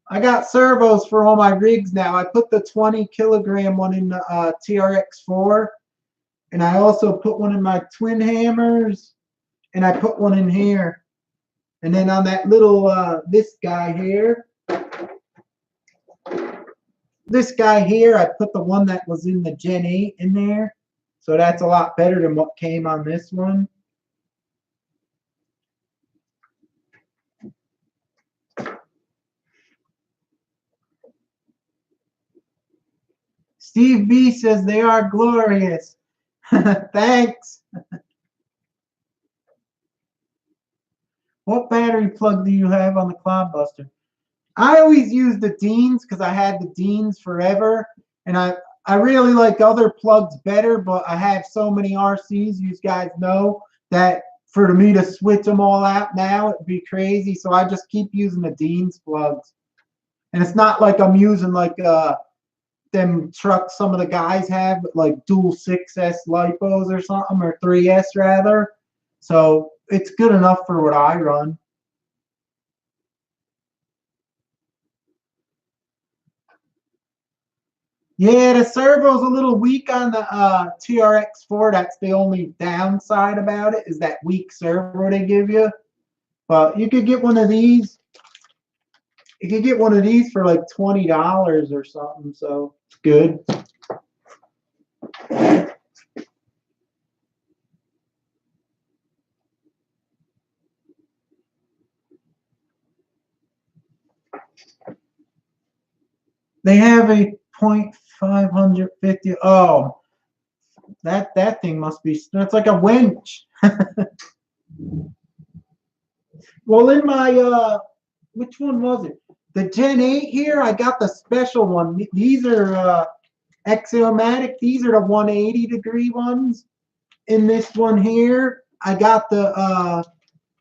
I got servos for all my rigs now. I put the 20 kilogram one in the TRX4, and I also put one in my twin hammers, and I put one in here. And then on that little this guy here, I put the one that was in the Gen 8 in there. So that's a lot better than what came on this one. Steve B says they are glorious. Thanks. What battery plug do you have on the Clodbuster? I always use the Deans because I had the Deans forever, and I really like other plugs better, but I have so many RCs, you guys know, that for me to switch them all out now, it'd be crazy, so I just keep using the Deans plugs. And it's not like I'm using like them trucks some of the guys have, like dual 6S lipos or something, or 3S rather. So it's good enough for what I run. Yeah, the servo's a little weak on the TRX4. That's the only downside about it, is that weak servo they give you. But you could get one of these. You could get one of these for like $20 or something, so it's good. They have a .550. Oh, that thing must be. It's like a winch. Well, in my which one was it? The Gen 8 here, I got the special one. These are axiomatic. These are the 180-degree ones. In this one here, I got the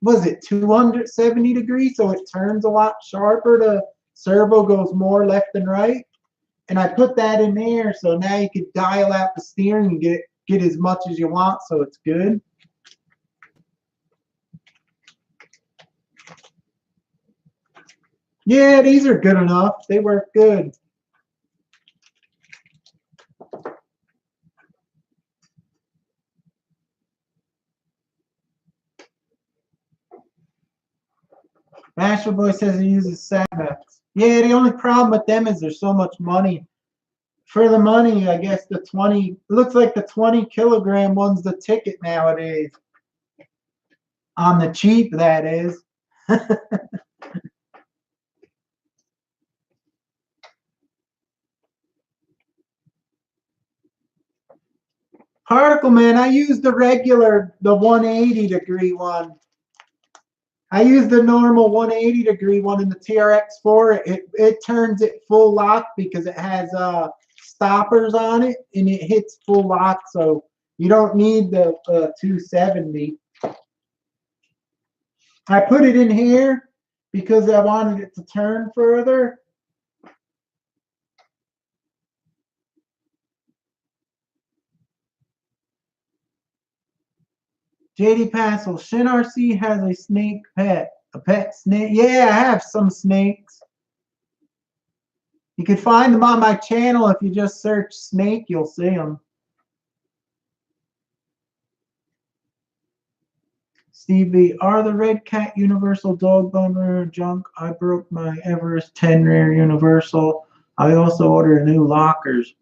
was it 270 degrees, so it turns a lot sharper. The servo goes more left and right, and I put that in there, so now you could dial out the steering and get as much as you want, so it's good. Yeah, these are good enough. They work good. Master Boy says he uses Samex. Yeah, the only problem with them is there's so much money. For the money, I guess the 20, looks like the 20 kilogram one's the ticket nowadays. On the cheap, that is. Particle Man, I use the 180-degree one. I use the normal 180-degree one in the TRX4. It turns it full lock because it has stoppers on it, and it hits full lock, so you don't need the 270. I put it in here because I wanted it to turn further. JD Passel, Shen RC has a snake pet. A pet snake? Yeah, I have some snakes. You can find them on my channel. If you just search snake, you'll see them. Steve B, are the Red Cat Universal Dog Bummer junk? I broke my Everest 10 Rare Universal. I also ordered new lockers.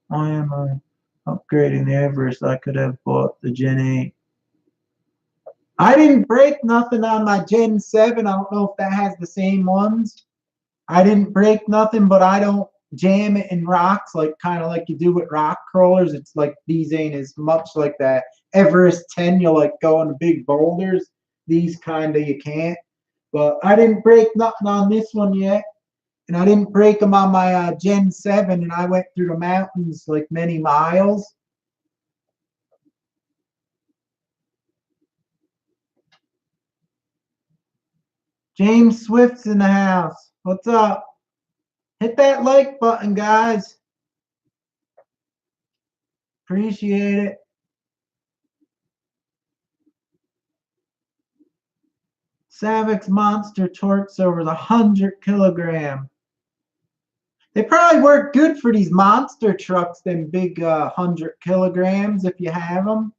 Why am I upgrading the Everest? I could have bought the Gen 8. I didn't break nothing on my Gen 7. I don't know if that has the same ones. I didn't break nothing, but I don't jam it in rocks like kind of like you do with rock crawlers. It's like these ain't as much like that Everest 10. You'll like go on the big boulders. These kind of you can't. But I didn't break nothing on this one yet. And I didn't break them on my Gen 7. And I went through the mountains like many miles. James Swift's in the house. What's up? Hit that like button, guys. Appreciate it. Savix Monster torques over the 100 kilogram. They probably work good for these monster trucks, them big 100 kilograms if you have them.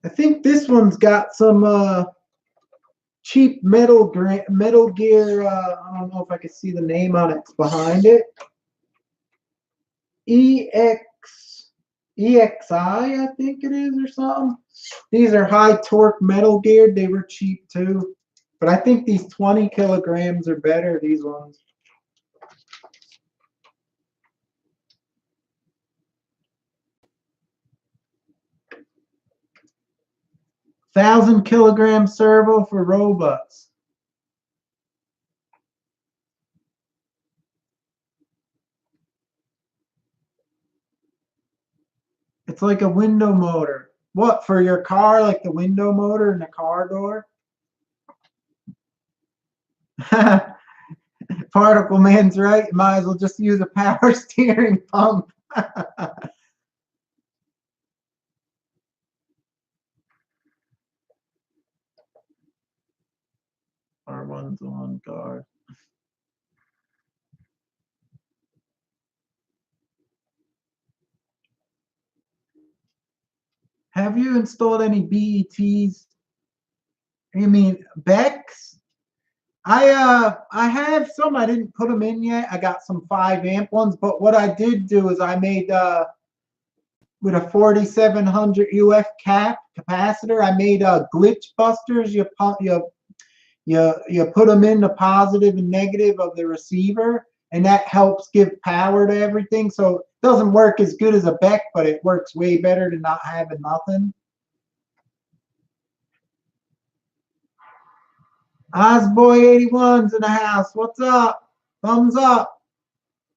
I think this one's got some cheap Metal Gear. I don't know if I can see the name on it. It's behind it. EXI, I think it is, or something. These are high torque Metal Gear. They were cheap too. But I think these 20 kilograms are better, these ones. $1,000-kilogram servo for robots. It's like a window motor. What, for your car, like the window motor in the car door? Particle Man's right. Might as well just use a power steering pump. R1's on guard. Have you installed any BETs? You mean Becks? I have some. I didn't put them in yet. I got some 5-amp ones, but what I did do is I made with a 4700 UF capacitor. I made glitch busters. You put them in the positive and negative of the receiver, and that helps give power to everything. So it doesn't work as good as a Beck, but it works way better than not having nothing. Ozboy81's in the house. What's up? Thumbs up.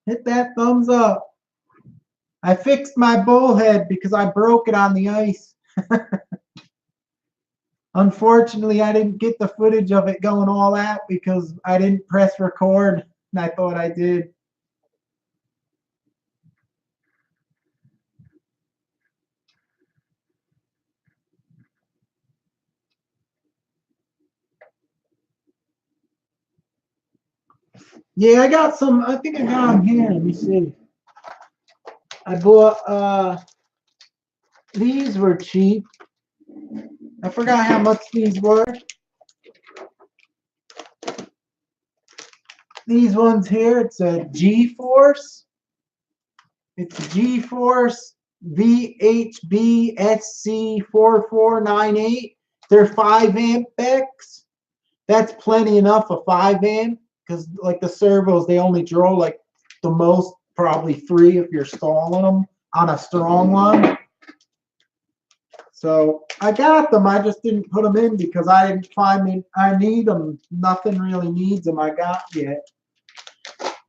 Hit that thumbs up. I fixed my bullhead because I broke it on the ice. Unfortunately, I didn't get the footage of it going all out because I didn't press record, and I thought I did. Yeah, I got some. I think I got them here. Let me see. I bought, these were cheap. I forgot how much these were. These ones here, it's a G-Force. It's a G-Force VHB SC4498. They're 5 amp decks. That's plenty enough of 5 amp because like the servos, they only draw like the most, probably 3 if you're stalling them on a strong one. So I got them. I just didn't put them in because I didn't find I need them. Nothing really needs them. I got yet.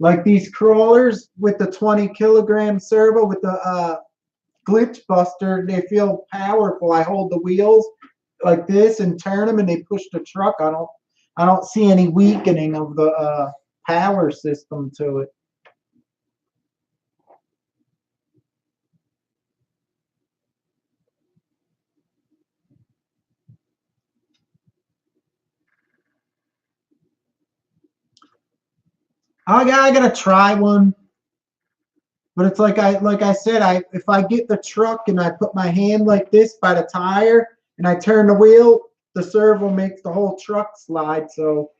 Like these crawlers with the 20 kilogram servo with the glitch buster, they feel powerful. I hold the wheels like this and turn them, and they push the truck. I don't see any weakening of the power system to it. I gotta try one, but it's like I said, if I get the truck and I put my hand like this by the tire and I turn the wheel, the servo makes the whole truck slide. So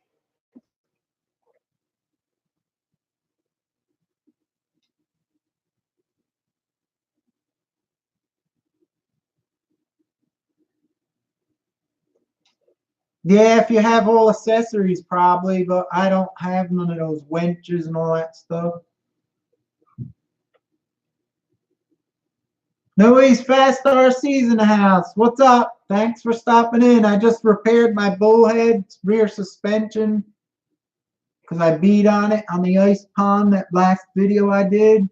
yeah, if you have all accessories, probably, but I don't have none of those winches and all that stuff. Noise Fast RC's in the house. What's up? Thanks for stopping in. I just repaired my Bullhead rear suspension because I beat on it on the ice pond, that last video I did.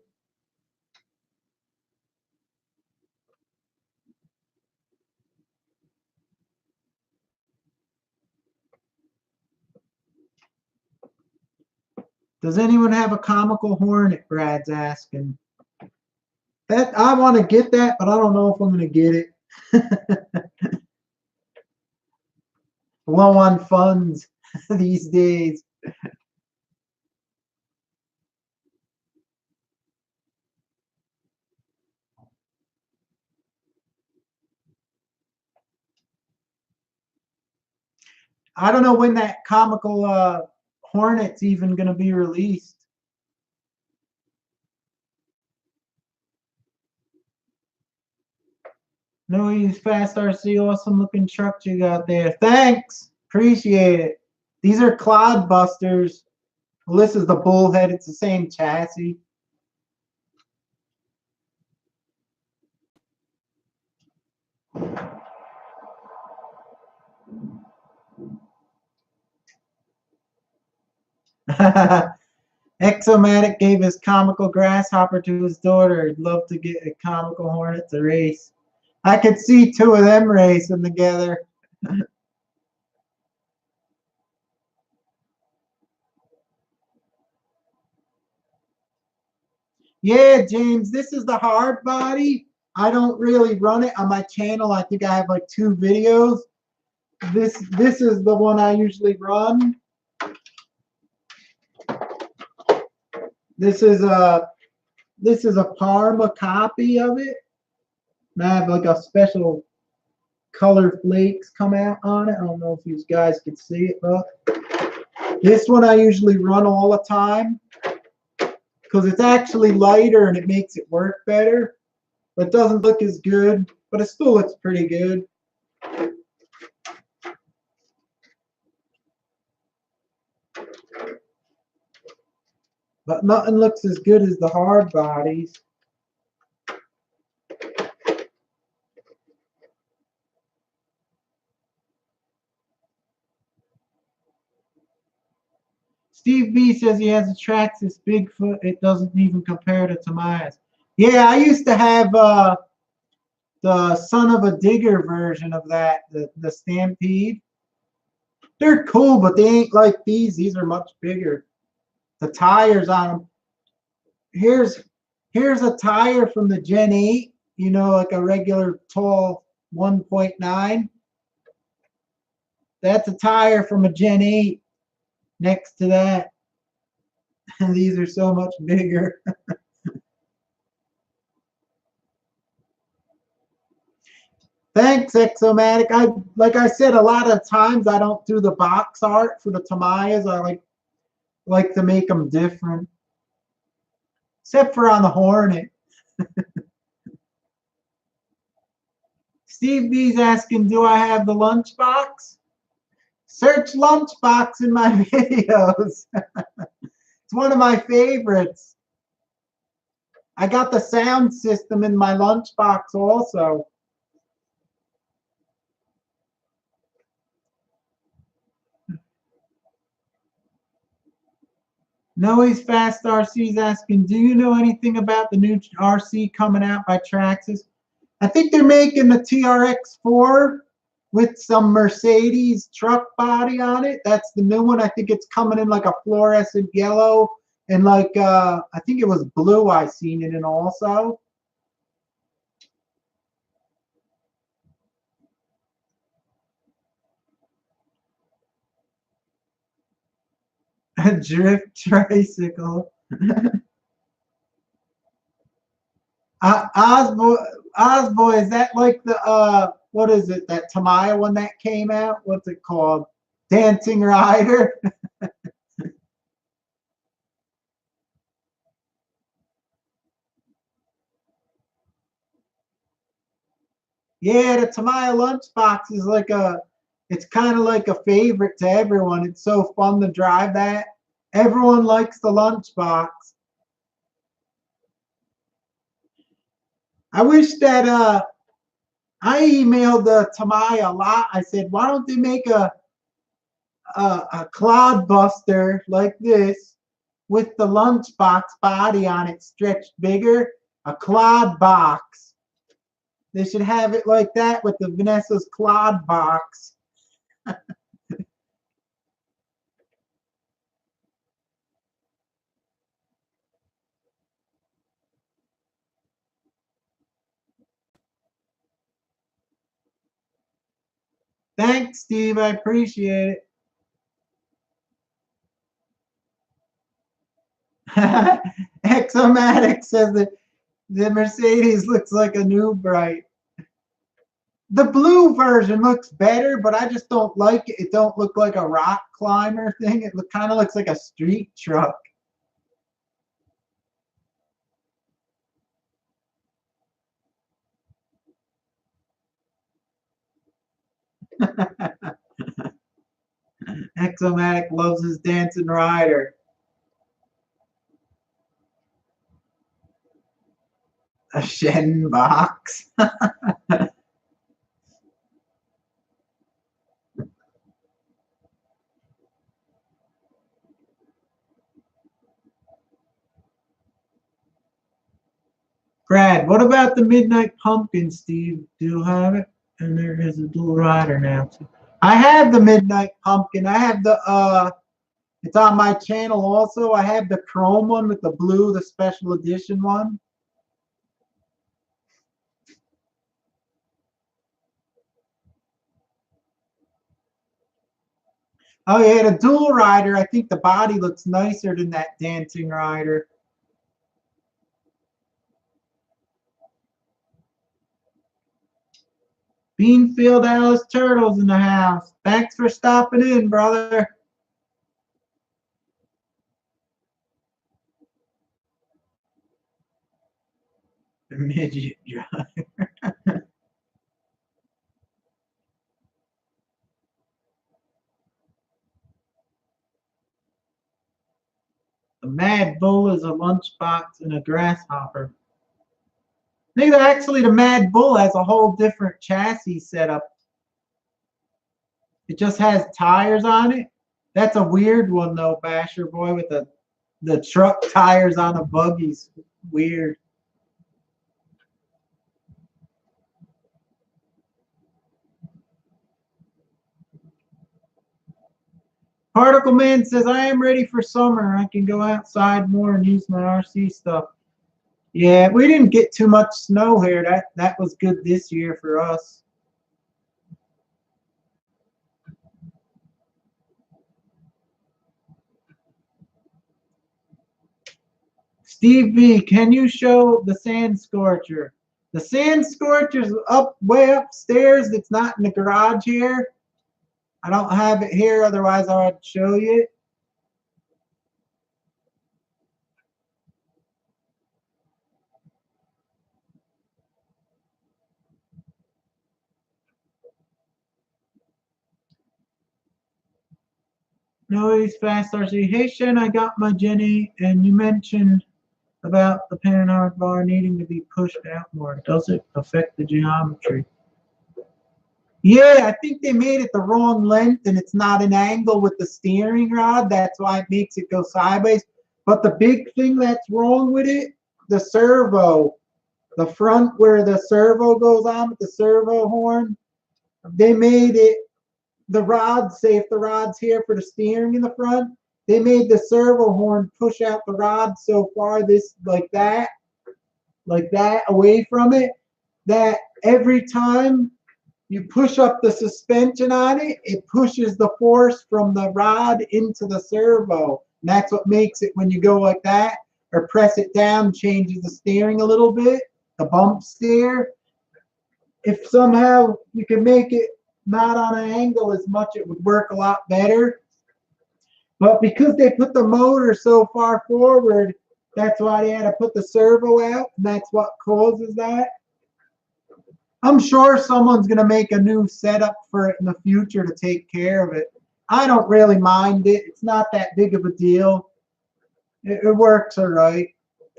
Does anyone have a comical hornet? Brad's asking. That I want to get that, but I don't know if I'm going to get it. Low on funds these days. I don't know when that comical hornet's even going to be released. No, use Fast RC, awesome looking truck you got there. Thanks, appreciate it. These are Clodbusters. Well, this is the Bullhead. It's the same chassis. Exomatic gave his comical grasshopper to his daughter. He'd love to get a comical hornet to race. I could see 2 of them racing together. Yeah, James, this is the hard body. I don't really run it on my channel. I think I have like 2 videos. This is the one I usually run. This is a Parma copy of it. And I have like a special color flakes come out on it. I don't know if you guys can see it, but this one I usually run all the time because it's actually lighter and it makes it work better. It doesn't look as good, but it still looks pretty good. But nothing looks as good as the hard bodies. Steve B says he has a Traxxas Bigfoot. It doesn't even compare to Tamiya's. Yeah, I used to have the Son of a Digger version of that, the Stampede. They're cool, but they ain't like these. These are much bigger. The tires on them. Here's a tire from the Gen 8, you know, like a regular tall 1.9. That's a tire from a Gen 8 next to that. And these are so much bigger. Thanks, Exomatic. Like I said, a lot of times I don't do the box art for the Tamiyas. like to make them different. Except for on the Hornet. Steve B's asking, do I have the lunchbox? Search lunchbox in my videos. It's one of my favorites. I got the sound system in my lunchbox also. Noe's Fast RC's asking, do you know anything about the new RC coming out by Traxxas? I think they're making the TRX4 with some Mercedes truck body on it. That's the new one. I think it's coming in like a fluorescent yellow and like I think it was blue I seen it in also. A drift tricycle. Osboy, is that like the what is it, that Tamiya one that came out? What's it called? Dancing Rider? Yeah, the Tamiya lunchbox is like it's kind of like a favorite to everyone. It's so fun to drive that. Everyone likes the lunchbox. I wish that I emailed the Tamiya a lot. I said, why don't they make a Clodbuster like this with the lunchbox body on it stretched bigger? A Clod box. They should have it like that with the Vanessa's Clod box. Thanks, Steve. I appreciate it. Exomatic says that the Mercedes looks like a new Bright. The blue version looks better, but I just don't like it. It don't look like a rock climber thing. It kind of looks like a street truck. Exomatic loves his dancing rider. A Shen box. Brad, what about the Midnight Pumpkin, Steve? Do you have it? And there is a dual rider now too. I have the Midnight Pumpkin. I have the it's on my channel also. I have the chrome one with the blue, the special edition one. Oh yeah, the dual rider. I think the body looks nicer than that dancing rider. Beanfield Alice Turtles in the house. Thanks for stopping in, brother. The midget driver. The Mad Bull is a lunchbox and a grasshopper. I think that actually the Mad Bull has a whole different chassis setup. It just has tires on it. That's a weird one though, Basher Boy, with the truck tires on the buggies. Weird. Particle Man says, I am ready for summer. I can go outside more and use my RC stuff. Yeah, we didn't get too much snow here. That was good this year for us. Steve V, can you show the Sand Scorcher? The Sand Scorcher's up way upstairs. It's not in the garage here. I don't have it here, otherwise I would show you it. No, he's fast RC. Hey Shen, I got my Jenny, and you mentioned about the panhard bar needing to be pushed out more. Does it affect the geometry? Yeah, I think they made it the wrong length and it's not an angle with the steering rod. That's why it makes it go sideways. But the big thing that's wrong with it, the servo, the front where the servo goes on with the servo horn, they made it, the rods, say if the rod's here for the steering in the front, they made the servo horn push out the rod so far this like that away from it, that every time you push up the suspension on it, it pushes the force from the rod into the servo. And that's what makes it, when you go like that or press it down, changes the steering a little bit, the bump steer. If somehow you can make it not on an angle as much, it would work a lot better. But because they put the motor so far forward, that's why they had to put the servo out, and that's what causes that. I'm sure someone's going to make a new setup for it in the future to take care of it. I don't really mind it. It's not that big of a deal. It works all right.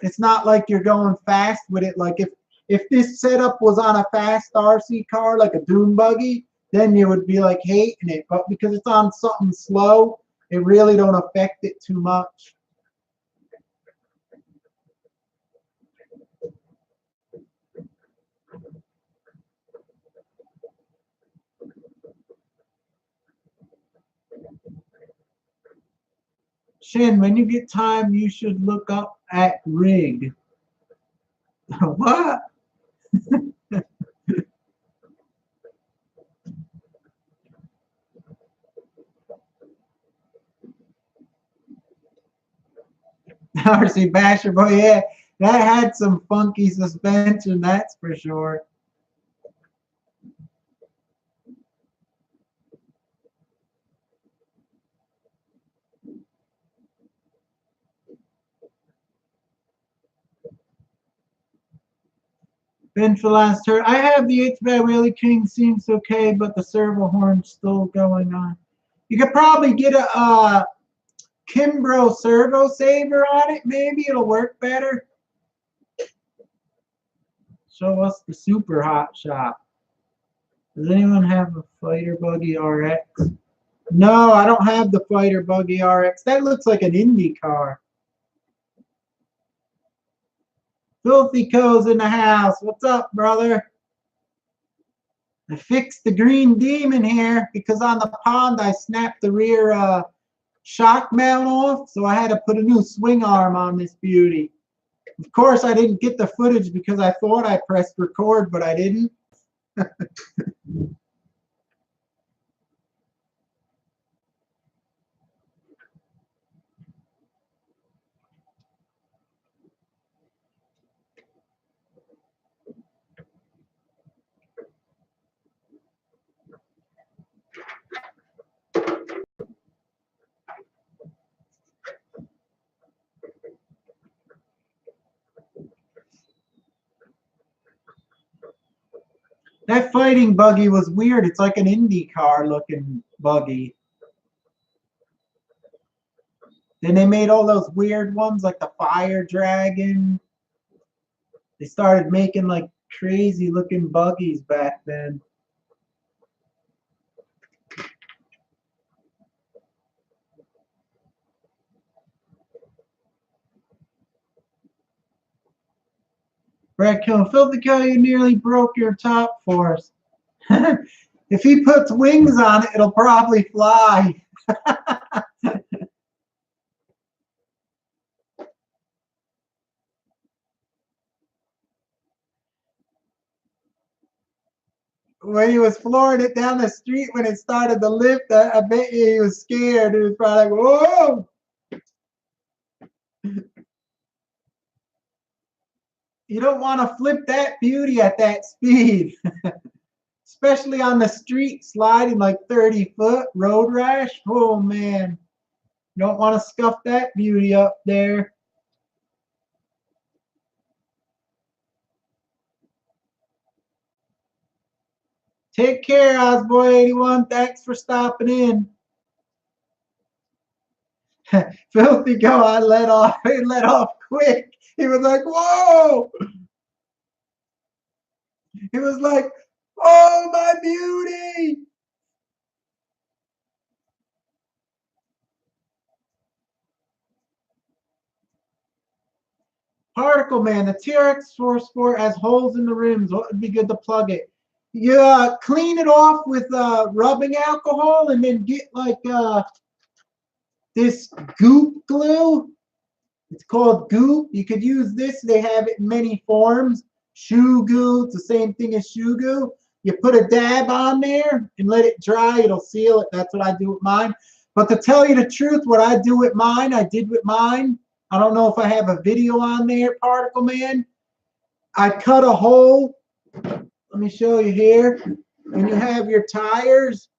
It's not like you're going fast with it. Like if this setup was on a fast RC car, like a dune buggy, then you would be like hating it. But because it's on something slow, it really don't affect it too much. Shen, when you get time, you should look up at rig. What? RC Basher Boy, yeah, that had some funky suspension, that's for sure. Ben for last turn. I have the HVAC Wheelie King, seems okay, but the servo horn's still going on. You could probably get a Kimbro servo saver on it, maybe it'll work better. Show us the super hot shop. Does anyone have a Fighter Buggy RX? No, I don't have the Fighter Buggy RX. That looks like an Indy car. Filthy Co's in the house. What's up, brother? I fixed the green demon here because on the Pond I snapped the rear shock mount off, so I had to put a new swing arm on this beauty. Of course, I didn't get the footage because I thought I pressed record, but I didn't. That fighting buggy was weird. It's like an Indy car looking buggy. Then they made all those weird ones like the Fire Dragon. They started making like crazy looking buggies back then. Brad Kill, Filthy Kill, you nearly broke your top force. If he puts wings on it, it'll probably fly. When he was flooring it down the street when it started to lift, I bet you he was scared. He was probably like, whoa! You don't want to flip that beauty at that speed. Especially on the street sliding like 30 foot, road rash. Oh man. You don't want to scuff that beauty up there. Take care, Osboy81. Thanks for stopping in. Filthy go, I let off. He let off quick. He was like, whoa! He was like, oh, my beauty! Particle Man, the TRX 4 Sport has holes in the rims. What would be good to plug it? You clean it off with rubbing alcohol and then get like this goop glue. It's called goop. You could use this. They have it in many forms. Shoe goo, it's the same thing as shoe goo. You put a dab on there and let it dry. It'll seal it. That's what I do with mine. But to tell you the truth, what I do with mine, I did with mine. I don't know if I have a video on there, Particle Man. I cut a hole. Let me show you here. When you have your tires,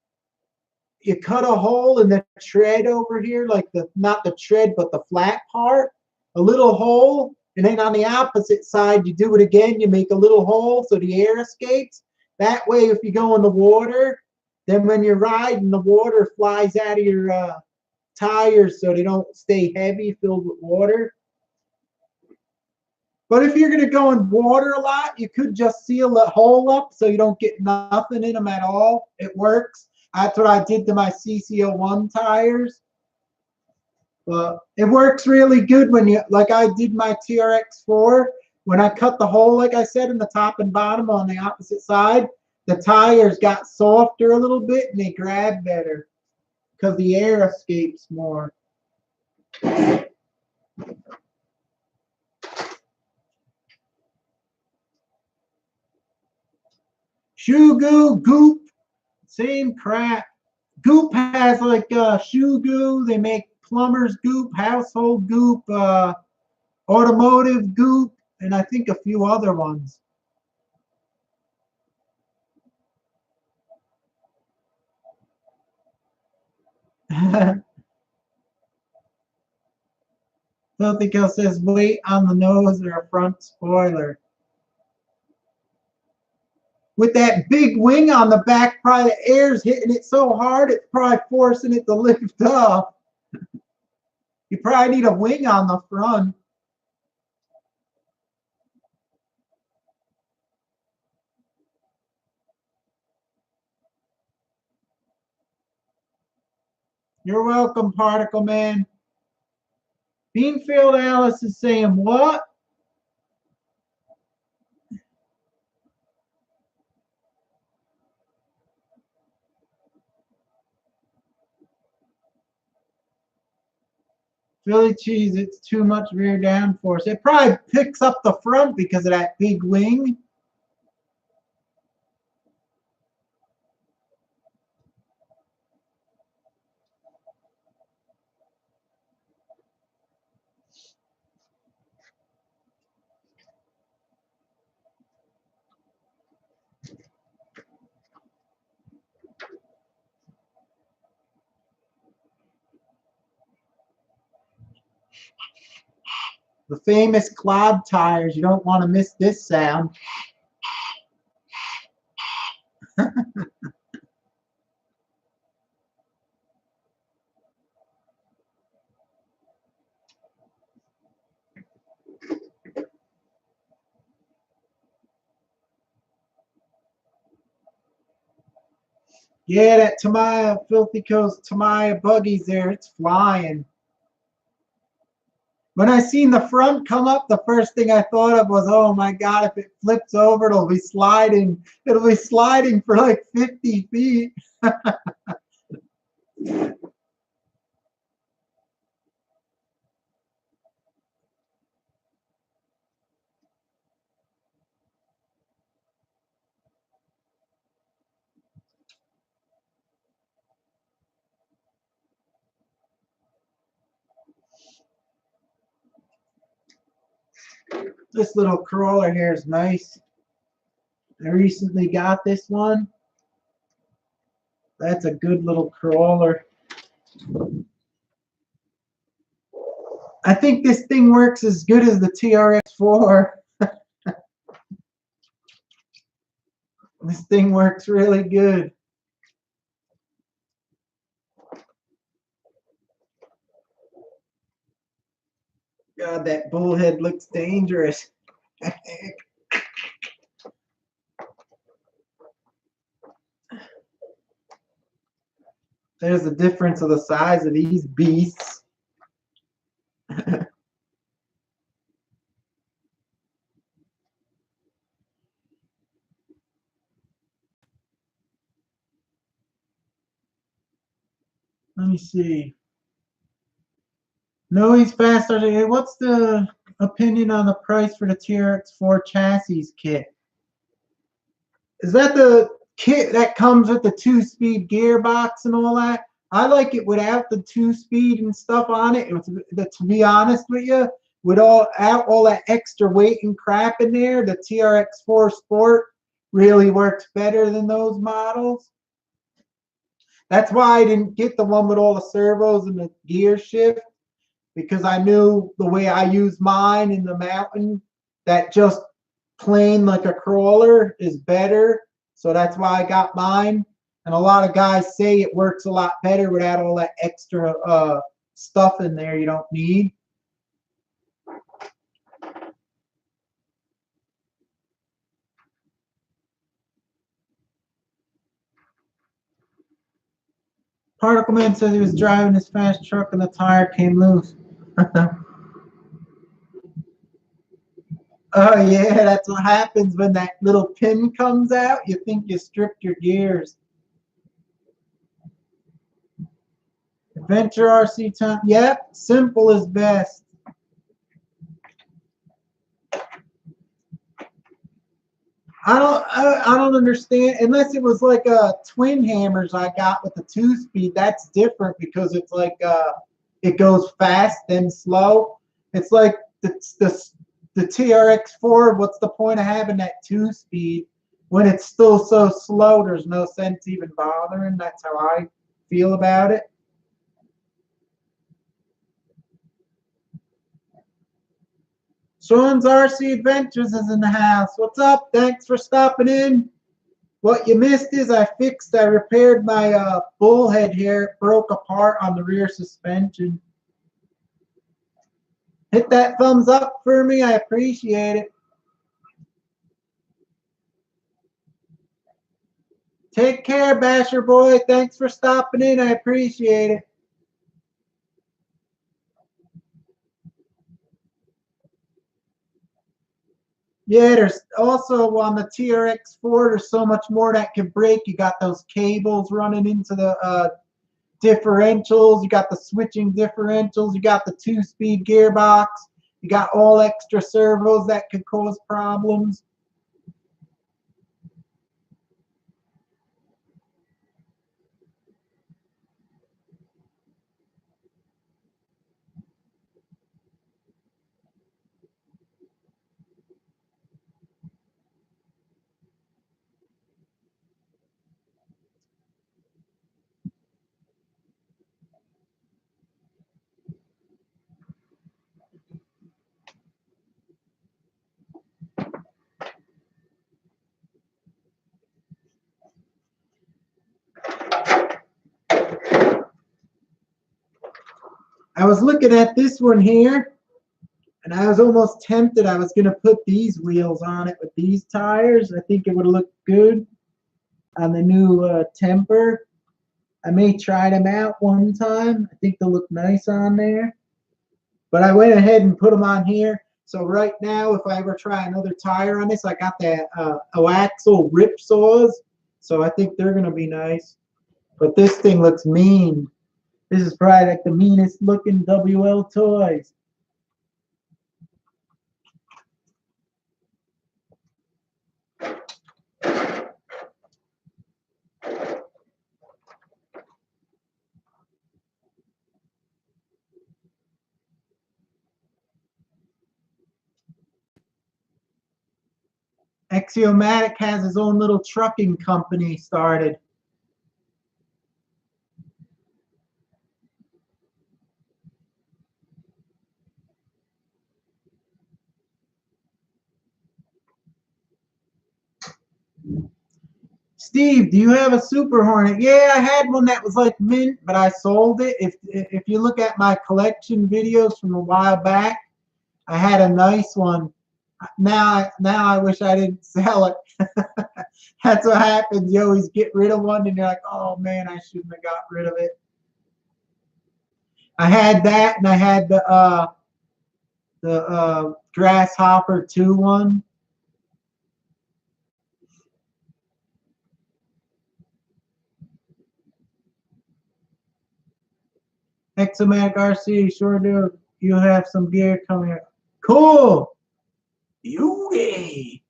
you cut a hole in the tread over here, like not the tread, but the flat part, a little hole. And then on the opposite side, you do it again. You make a little hole so the air escapes. That way, if you go in the water, then when you're riding, the water flies out of your tires so they don't stay heavy, filled with water. But if you're going to go in water a lot, you could just seal the hole up so you don't get nothing in them at all. It works. That's what I did to my CC01 tires. But it works really good when you, like I did my TRX4. When I cut the hole, like I said, in the top and bottom on the opposite side, the tires got softer a little bit and they grab better because the air escapes more. Shoe goo, goop, same crap. Goop has like shoe goo. They make plumber's goop, household goop, automotive goop, and I think a few other ones. Something else says weight on the nose or a front spoiler. With that big wing on the back, probably the air's hitting it so hard, it's probably forcing it to lift up. You probably need a wing on the front. You're welcome, Particle Man. Beanfield Alice is saying, what? Philly cheese, it's too much rear downforce. It probably picks up the front because of that big wing. The famous Clod tires. You don't want to miss this sound. Yeah, that Tamiya, Filthy Coast Tamiya buggies there, it's flying. When I seen the front come up, the first thing I thought of was, oh my God, if it flips over, it'll be sliding. It'll be sliding for like 50 feet. This little crawler here is nice. I recently got this one. That's a good little crawler. I think this thing works as good as the TRX4. This thing works really good. God, that bullhead looks dangerous. There's a difference of the size of these beasts. Let me see. No, he's faster. Hey, what's the opinion on the price for the TRX4 chassis kit? Is that the kit that comes with the 2-speed gearbox and all that? I like it without the 2-speed and stuff on it. To be honest with you, with all that extra weight and crap in there, the TRX4 Sport really works better than those models. That's why I didn't get the one with all the servos and the gear shift, because I knew the way I use mine in the mountain, that just plain like a crawler is better. So that's why I got mine. And a lot of guys say it works a lot better without all that extra stuff in there you don't need. Particle Man says he was driving his fast truck and the tire came loose. Oh yeah, that's what happens when that little pin comes out. You think you stripped your gears. Adventure RC time. Yep, simple is best. I don't understand, unless it was like twin hammers I got with the 2-speed. That's different because it's like it goes fast then slow. It's like the TRX4. What's the point of having that 2-speed when it's still so slow? There's no sense even bothering. That's how I feel about it. Sean's RC Adventures is in the house. What's up? Thanks for stopping in. What you missed is I repaired my bullhead here. It broke apart on the rear suspension. Hit that thumbs up for me. I appreciate it. Take care, Basher Boy. Thanks for stopping in. I appreciate it. Yeah, there's also on the TRX4, there's so much more that can break. You got those cables running into the differentials. You got the switching differentials. You got the 2-speed gearbox. You got all extra servos that could cause problems. I was looking at this one here, and I was almost tempted. I was going to put these wheels on it with these tires. I think it would look good on the new temper. I may try them out one time. I think they'll look nice on there. But I went ahead and put them on here. So right now, if I ever try another tire on this, I got that coaxial rip saws. So I think they're going to be nice. But this thing looks mean. This is probably like the meanest looking WL toys. Axiomatic has his own little trucking company started. Steve, do you have a Super Hornet? Yeah, I had one that was like mint, but I sold it. If you look at my collection videos from a while back, I had a nice one. Now I wish I didn't sell it. That's what happens. You always get rid of one and you're like, oh man, I shouldn't have got rid of it. I had that, and I had the Grasshopper 2 one. Exomatic RC, sure do. You have some gear coming up. Cool. Beauty.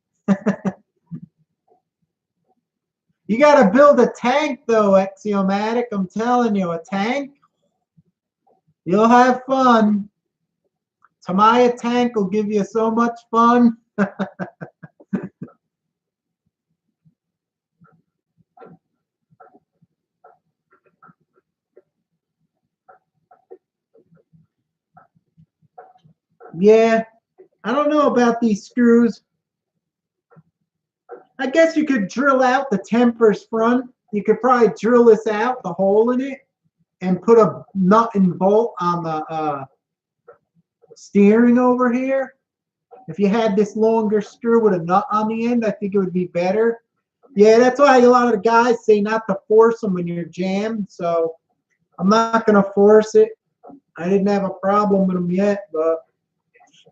You got to build a tank, though, Axiomatic. I'm telling you, a tank. You'll have fun. Tamiya tank will give you so much fun. Yeah, I don't know about these screws. I guess you could drill out the temper's front. You could probably drill this out, the hole in it, and put a nut and bolt on the steering over here. If you had this longer screw with a nut on the end, I think it would be better. Yeah, that's why a lot of the guys say not to force them when you're jammed. So I'm not going to force it. I didn't have a problem with them yet, but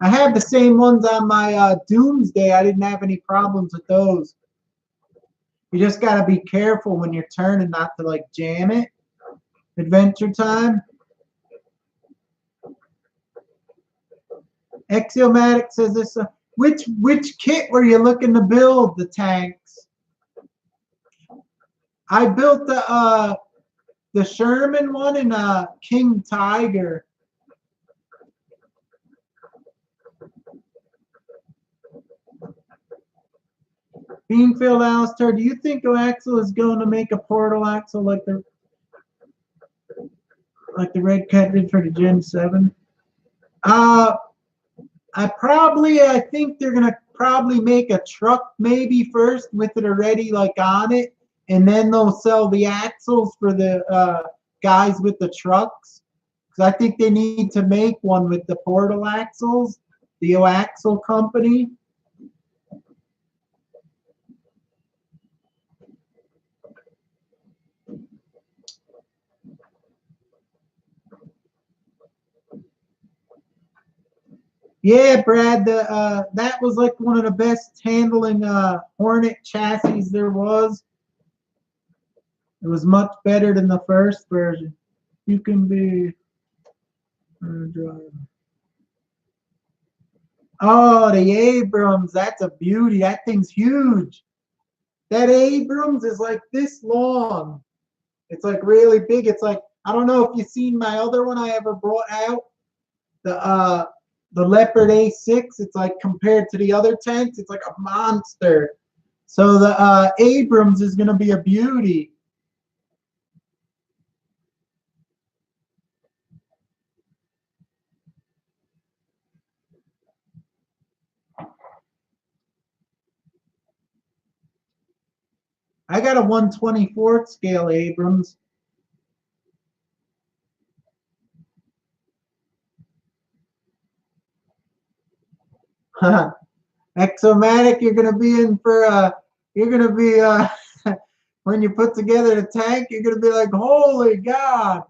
I have the same ones on my Doomsday. I didn't have any problems with those. You just got to be careful when you're turning not to like jam it. Adventure Time. Axiomatic says this. Which kit were you looking to build the tanks? I built the Sherman one and King Tiger. Beanfield Alistair, do you think Axel is going to make a portal axle like the Red Cat did for the Gen 7? I think they're gonna probably make a truck maybe first with it already like on it, and then they'll sell the axles for the guys with the trucks. Because I think they need to make one with the portal axles, the Axle company. Yeah, Brad, that was like one of the best handling Hornet chassis there was. It was much better than the first version. You can be oh, the Abrams, that's a beauty. That thing's huge. That Abrams is like this long. It's like really big. It's like, I don't know if you've seen my other one I ever brought out, the Leopard A6. It's like compared to the other tanks, it's like a monster. So the Abrams is going to be a beauty. I got a 1/24 scale Abrams. Exomatic, you're gonna be in for you're gonna be when you put together the tank, you're gonna be like, holy God.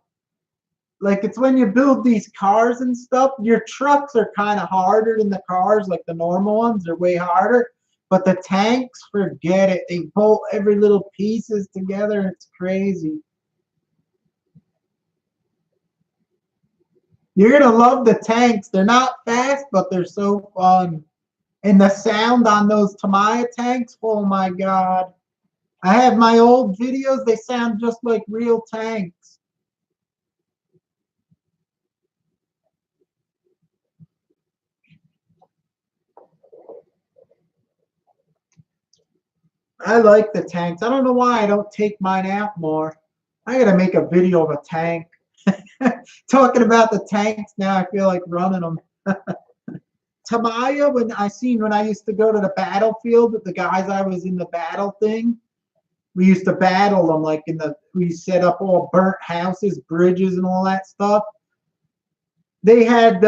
Like it's when you build these cars and stuff, your trucks are kind of harder than the cars, like the normal ones, they're way harder. But the tanks, forget it. They bolt every little pieces together. It's crazy. You're gonna love the tanks. They're not fast, but they're so fun. And the sound on those Tamiya tanks, oh my God. I have my old videos, they sound just like real tanks. I like the tanks. I don't know why I don't take mine out more. I gotta make a video of a tank. Talking about the tanks now, I feel like running them. Tamiya, when I used to go to the battlefield with the guys I was in the battle thing, we used to battle them like we set up all burnt houses, bridges, and all that stuff. They had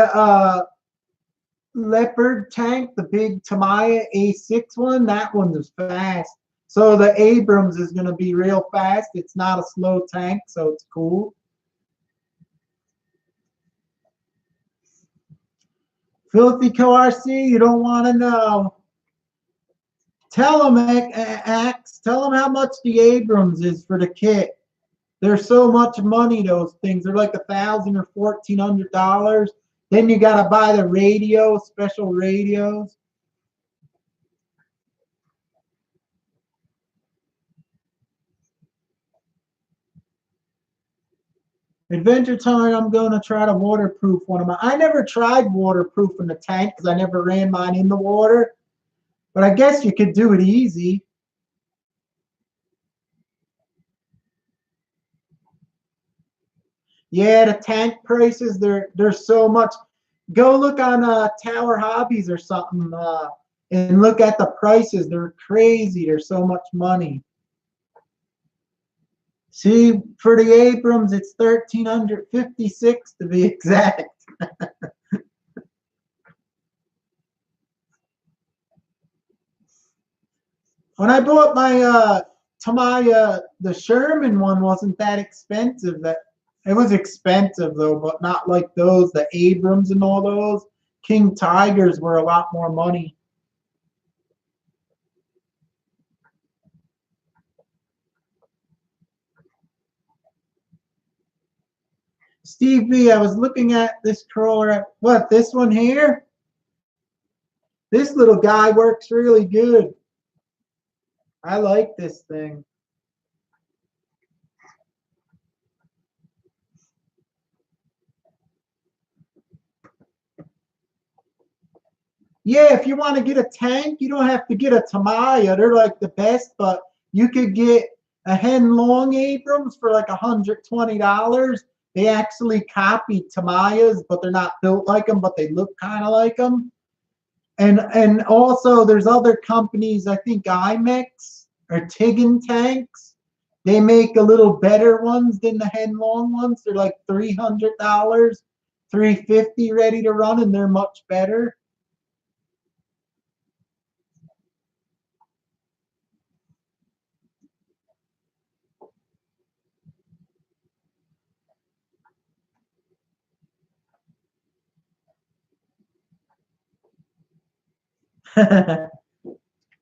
Leopard tank, the big Tamiya A6 one, that one is fast. So the Abrams is going to be real fast. It's not a slow tank, so it's cool. Filthy QRC, you don't want to know. Tell them, Axe, tell them how much the Abrams is for the kit. They're so much money, those things. They're like $1,000 or $1,400. Then you got to buy the radio, special radios. Adventure Time, I'm going to try to waterproof one of my. I never tried waterproofing the tank because I never ran mine in the water. But I guess you could do it easy. Yeah, the tank prices, they're so much. Go look on Tower Hobbies or something and look at the prices. They're crazy. They're so much money. See, for the Abrams, it's 1,356 to be exact. When I bought my Tamiya, the Sherman one wasn't that expensive. That it was expensive though, but not like those. The Abrams and all those King Tigers were a lot more money. Steve B, I was looking at this crawler. What, this one here? This little guy works really good. I like this thing. Yeah, if you want to get a tank, you don't have to get a Tamiya. They're like the best, but you could get a Hen Long Abrams for like $120. They actually copy Tamiyas, but they're not built like them, but they look kind of like them. And also there's other companies, I think IMEX or Tigan tanks. They make a little better ones than the Hen Long ones. They're like $300, $350 ready to run, and they're much better.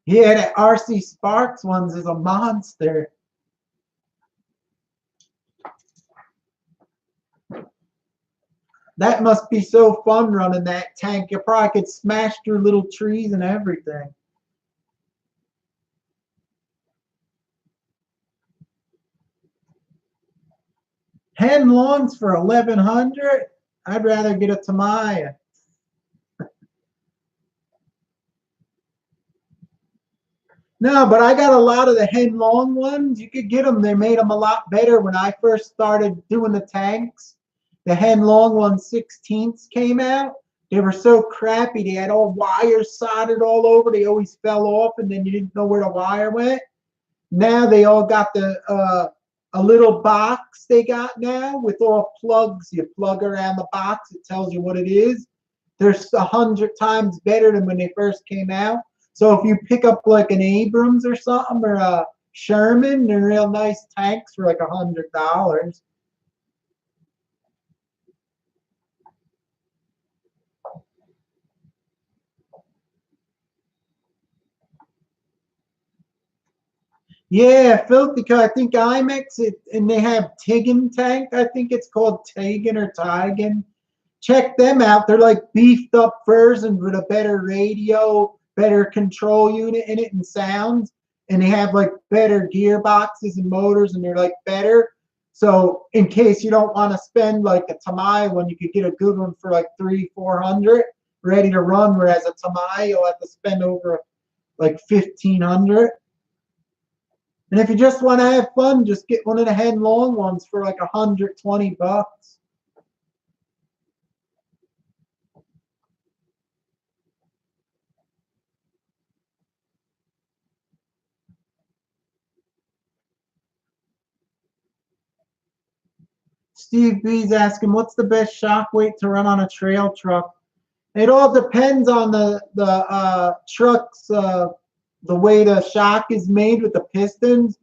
Yeah, that RC Sparks ones is a monster. That must be so fun running that tank. You probably could smash through little trees and everything. Hen Longs for 1,100. I'd rather get a Tamiya. No, but I got a lot of the Hen Long ones. You could get them. They made them a lot better when I first started doing the tanks. The Hen Long 1/16 came out. They were so crappy. They had all wires soldered all over. They always fell off, and then you didn't know where the wire went. Now they all got the a little box they got now with all plugs. You plug around the box. It tells you what it is. They're 100 times better than when they first came out. So if you pick up like an Abrams or something or a Sherman, they're real nice tanks for like $100. Yeah, Filthica. I think IMEX and they have Tigan tank. I think it's called Tigan or Tigan. Check them out. They're like beefed up versions with a better radio, better control unit in it and sounds. And they have like better gearboxes and motors, and they're like better. So in case you don't want to spend like a Tamiya one, you could get a good one for like 300-400 ready to run. Whereas a Tamiya you'll have to spend over like 1,500. And if you just want to have fun, just get one of the Hen Long ones for like $120. Steve B's asking, what's the best shock weight to run on a trail truck? It all depends on the truck's the way the shock is made with the pistons.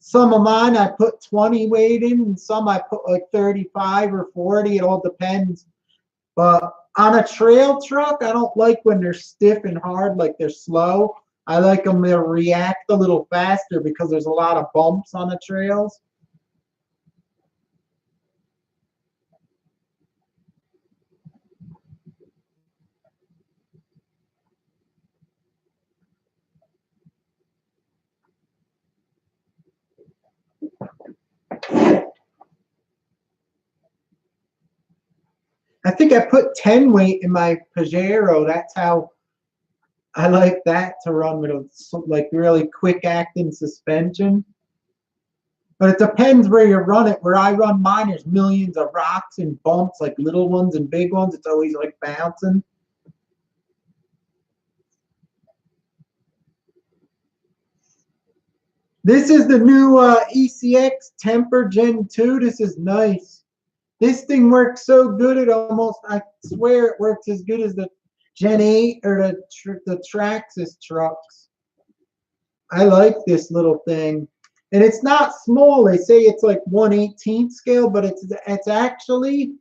Some of mine I put 20 weight in, and some I put like 35 or 40. It all depends. But on a trail truck, I don't like when they're stiff and hard, like they're slow. I like them to react a little faster because there's a lot of bumps on the trails. I think I put 10 weight in my Pajero. That's how I like that to run with a like really quick acting suspension. But it depends where you run it. Where I run mine, there's millions of rocks and bumps, like little ones and big ones. It's always like bouncing. This is the new ECX Temper Gen 2. This is nice. This thing works so good, it almost, I swear it works as good as the Gen 8 or the Traxxas trucks. I like this little thing. And it's not small. They say it's like 1/18 scale, but it's actually,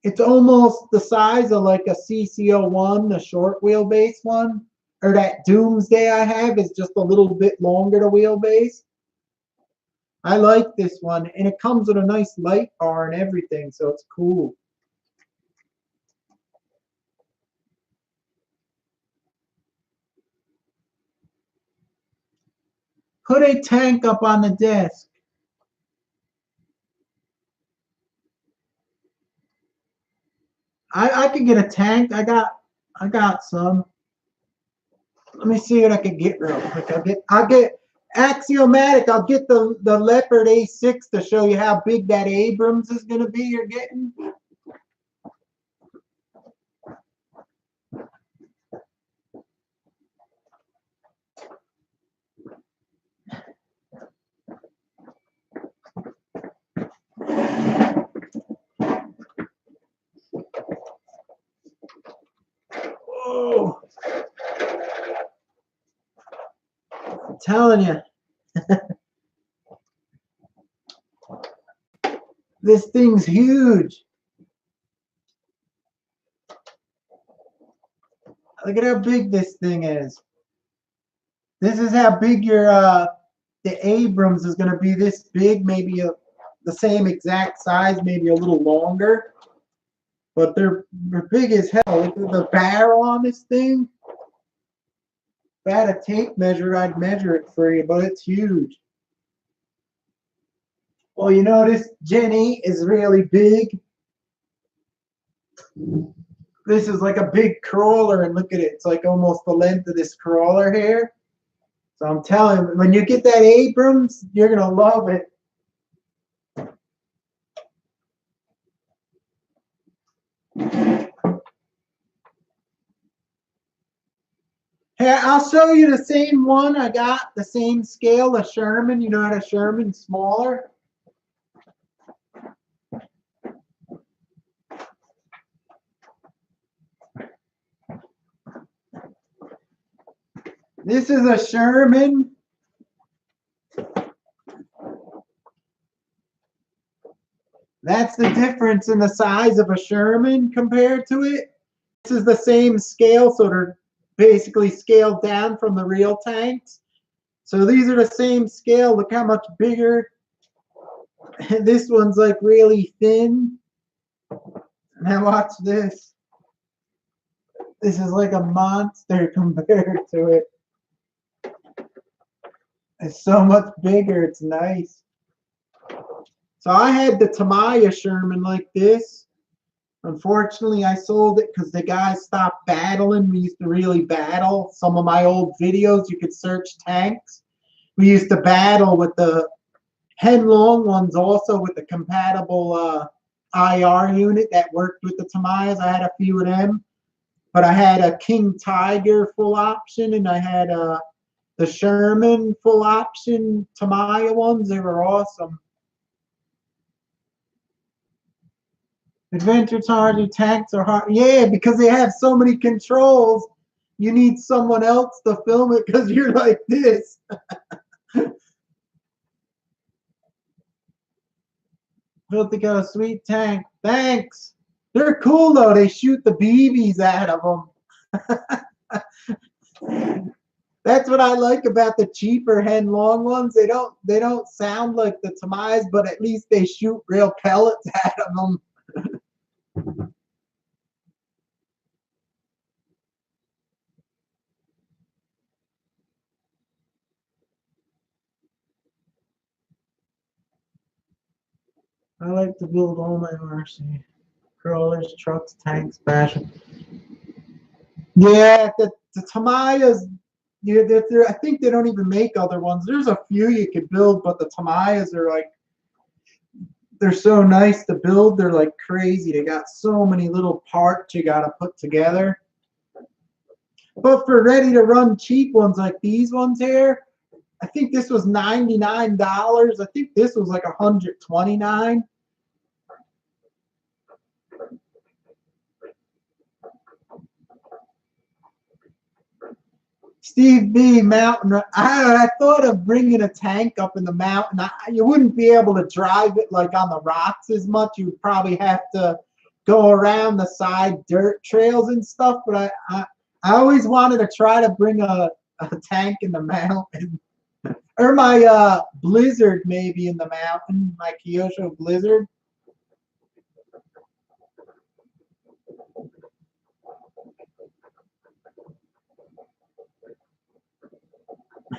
it's almost the size of like a CC01, the short wheelbase one. Or that Doomsday I have is just a little bit longer, the wheelbase. I like this one, and it comes with a nice light bar and everything, so it's cool. Put a tank up on the desk. I could get a tank. I got some. Let me see what I can get real quick. I'll get axiomatic. I'll get the Leopard A6 to show you how big that Abrams is gonna be you're getting. Whoa. I'm telling you. This thing's huge. Look at how big this thing is. This is how big your the Abrams is going to be. This big, maybe the same exact size, maybe a little longer. But they're big as hell. Look at the barrel on this thing. If I had a tape measure, I'd measure it for you, but it's huge. Well, you know, this Gen 8 is really big. This is like a big crawler, and look at it. It's like almost the length of this crawler here. So I'm telling you, when you get that Abrams, you're going to love it. Here, I'll show you the same one. I got the same scale, a Sherman. You know how a Sherman, smaller. This is a Sherman. That's the difference in the size of a Sherman compared to it. This is the same scale, so they're basically scaled down from the real tanks. So these are the same scale. Look how much bigger. This one's like really thin. Now watch this. This is like a monster compared to it. It's so much bigger. It's nice. So I had the Tamiya Sherman like this. Unfortunately, I sold it because the guys stopped battling. We used to really battle. Some of my old videos, you could search tanks. We used to battle with the Henlong ones, also with the compatible IR unit that worked with the Tamiyas. I had a few of them. But I had a King Tiger full option, and I had the Sherman full option Tamiya ones. They were awesome. Adventure Cars, your tanks are hard. Yeah, because they have so many controls. You need someone else to film it because you're like this. Built to go, sweet tank. Thanks. They're cool though. They shoot the BBs out of them. That's what I like about the cheaper Hen Long ones. They don't sound like the Tamiyas, but at least they shoot real pellets out of them. I like to build all my RC crawlers, trucks, tanks, fashion. Yeah, the Tamiyas. Yeah, I think they don't even make other ones. There's a few you could build, but the Tamiyas are like, they're so nice to build. They're like crazy. They got so many little parts you got to put together. But for ready to run cheap ones like these ones here, I think this was $99. I think this was like $129. Steve B. Mountain. I thought of bringing a tank up in the mountain. You wouldn't be able to drive it like on the rocks as much. You'd probably have to go around the side dirt trails and stuff. But I always wanted to try to bring a tank in the mountain. Or my Blizzard maybe in the mountain, my Kyosho Blizzard.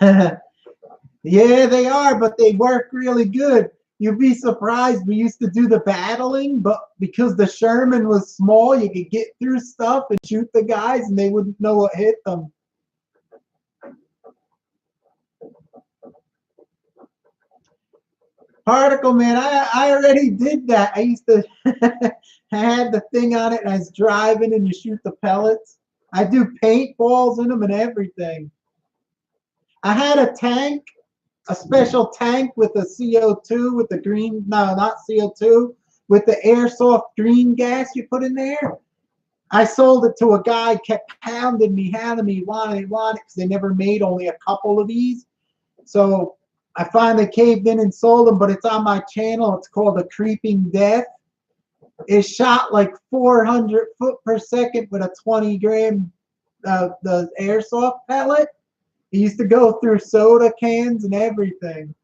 Yeah, they are, but they work really good. You'd be surprised. We used to do the battling, but because the Sherman was small, you could get through stuff and shoot the guys, and they wouldn't know what hit them. Particle Man, I already did that. I used to I had the thing on it and I was driving and you shoot the pellets. I do paintballs in them and everything. I had a tank, a special tank with a CO2 with the green, no, not CO2, with the airsoft green gas you put in there. I sold it to a guy, kept hounding me, wanted it, because they never made only a couple of these. So I finally caved in and sold them, but it's on my channel. It's called A Creeping Death. It shot like 400 foot per second with a 20 gram the airsoft pellet. It used to go through soda cans and everything.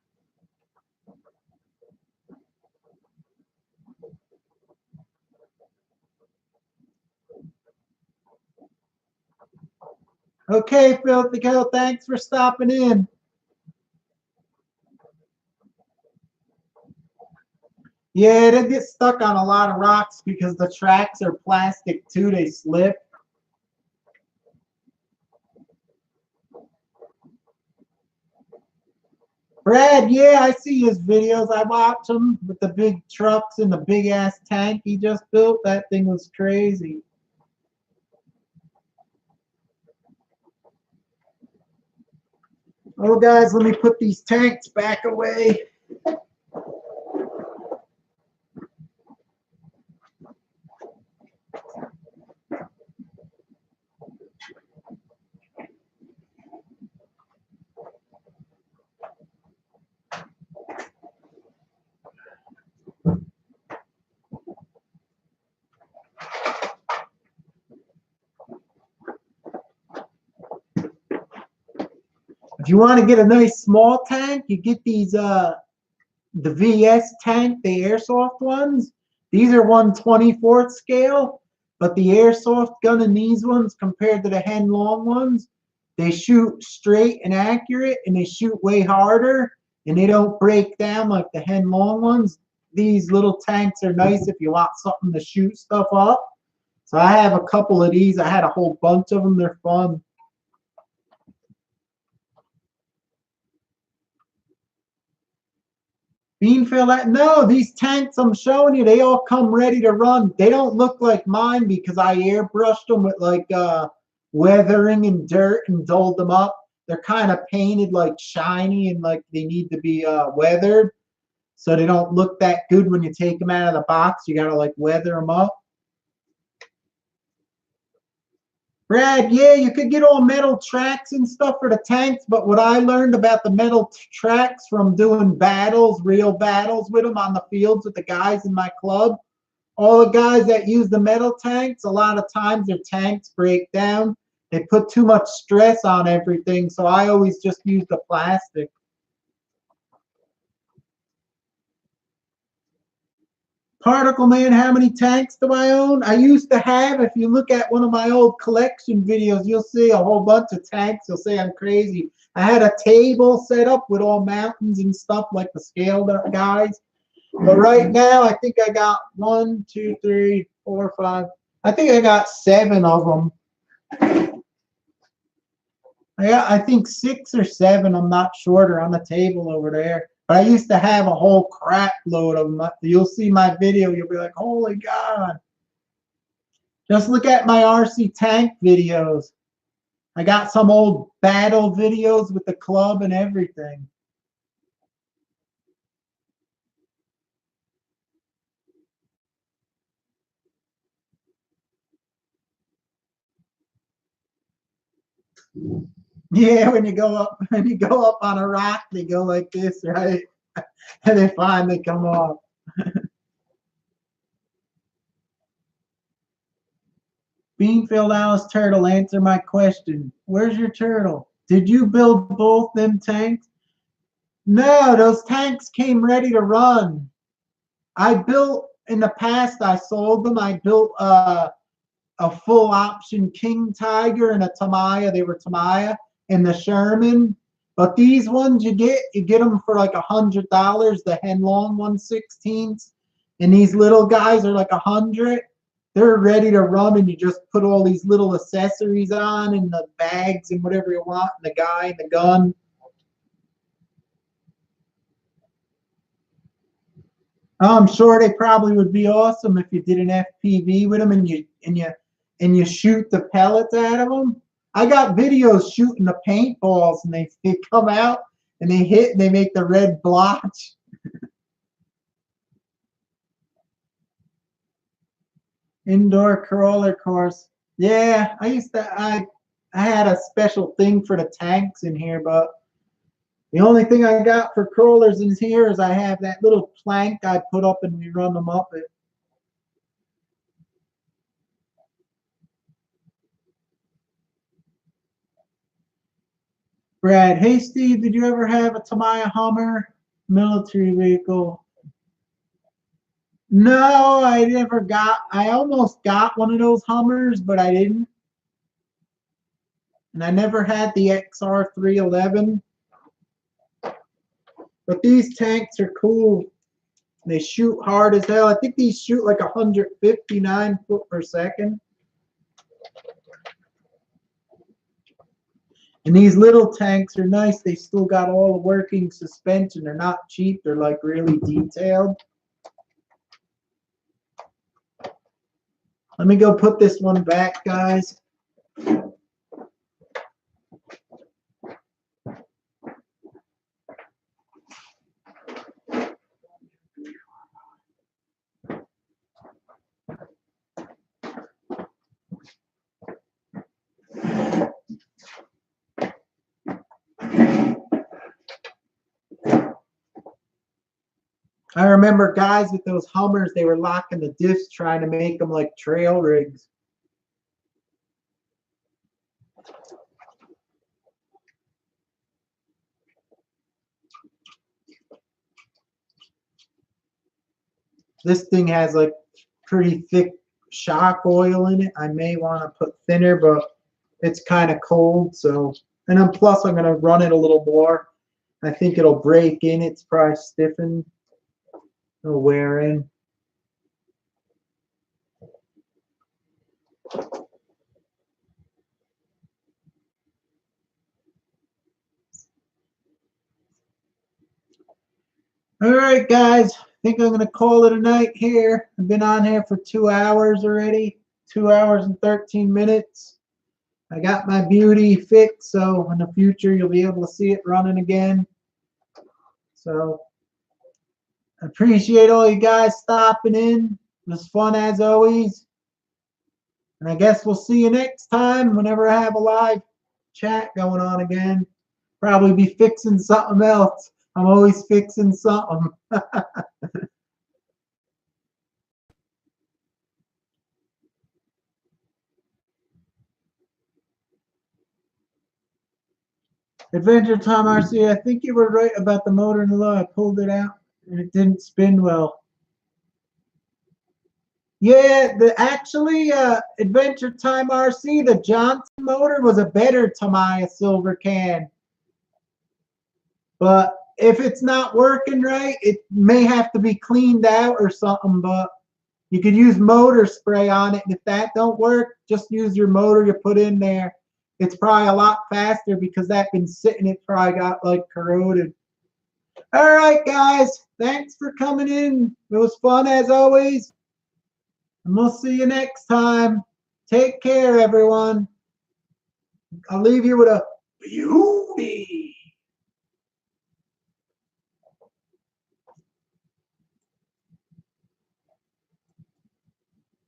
Okay, Filthy Cow, thanks for stopping in. Yeah, they get stuck on a lot of rocks because the tracks are plastic too. They slip. Brad, yeah, I see his videos. I watch him with the big trucks and the big ass tank he just built. That thing was crazy. Oh, guys, let me put these tanks back away. If you want to get a nice small tank, you get these the VS tank, the airsoft ones. These are 1/24th scale, but the airsoft gun in these ones compared to the Hen Long ones, they shoot straight and accurate, and they shoot way harder, and they don't break down like the Hen Long ones. These little tanks are nice if you want something to shoot stuff up. So I have a couple of these. I had a whole bunch of them. They're fun. Beanfield, no, these tanks I'm showing you, they all come ready to run. They don't look like mine because I airbrushed them with like weathering and dirt and dolled them up. They're kind of painted like shiny and like they need to be weathered. so they don't look that good when you take them out of the box. You gotta like weather them up. Brad, yeah, you could get all metal tracks and stuff for the tanks, but what I learned about the metal tracks from doing battles, real battles with them on the fields with the guys in my club, all the guys that use the metal tanks, a lot of times their tanks break down. They put too much stress on everything, so I always just use the plastic. Particle Man, how many tanks do I own? I used to have, if you look at one of my old collection videos, you'll see a whole bunch of tanks. You'll say I'm crazy. I had a table set up with all mountains and stuff like the scaled up guys. But right now, I think I got 1, 2, 3, 4, 5. I think I got 7 of them. I think 6 or 7. I'm not sure. They're on the table over there. But I used to have a whole crap load of them. You'll see my video. You'll be like, holy God. Just look at my RC tank videos. I got some old battle videos with the club and everything. Yeah, when you go up on a rock, they go like this, right? And they finally come off. Beanfield Alice Turtle, answer my question. Where's your turtle? Did you build both them tanks? No, those tanks came ready to run. I built, in the past, I sold them. I built a full option King Tiger and a Tamiya. They were Tamiya and the Sherman. But these ones you get them for like $100. The Henlong 1/16. And these little guys are like $100. They're ready to run, and you just put all these little accessories on and the bags and whatever you want, and the guy and the gun. I'm sure they probably would be awesome if you did an FPV with them and you shoot the pellets out of them. I got videos shooting the paintballs, and they come out and they hit and they make the red blotch. Indoor crawler course. Yeah, I had a special thing for the tanks in here, but the only thing I got for crawlers in here is I have that little plank I put up and we run them up it. Brad, hey Steve, did you ever have a Tamiya Hummer military vehicle? No, I never got. I almost got one of those Hummers, but I didn't. And I never had the XR311. But these tanks are cool. They shoot hard as hell. I think these shoot like 159 foot per second. And these little tanks are nice. They still got all the working suspension. They're not cheap. They're like really detailed. Let me go put this one back, guys. I remember guys with those Hummers, they were locking the diffs trying to make them like trail rigs. This thing has like pretty thick shock oil in it. I may want to put thinner, but it's kind of cold. So, and then plus I'm going to run it a little more. I think it'll break in. It's probably stiffened. It'll wear in. All right, guys. I think I'm going to call it a night here. I've been on here for 2 hours already. 2 hours and 13 minutes. I got my beauty fixed, so in the future you'll be able to see it running again. So Appreciate all you guys stopping in. It was fun as always. And I guess we'll see you next time whenever I have a live chat going on again. Probably be fixing something else. I'm always fixing something. Adventure Time RC, I think you were right about the motor in the low. I pulled it out and it didn't spin well. Yeah, actually Adventure Time RC, the Johnson motor was a better Tamiya silver can. But if it's not working right, it may have to be cleaned out or something. But you could use motor spray on it. And if that don't work, just use your motor you put in there. It's probably a lot faster because that been sitting, it probably got like corroded. All right, guys. Thanks for coming in. It was fun as always. And we'll see you next time. Take care, everyone. I'll leave you with a beauty.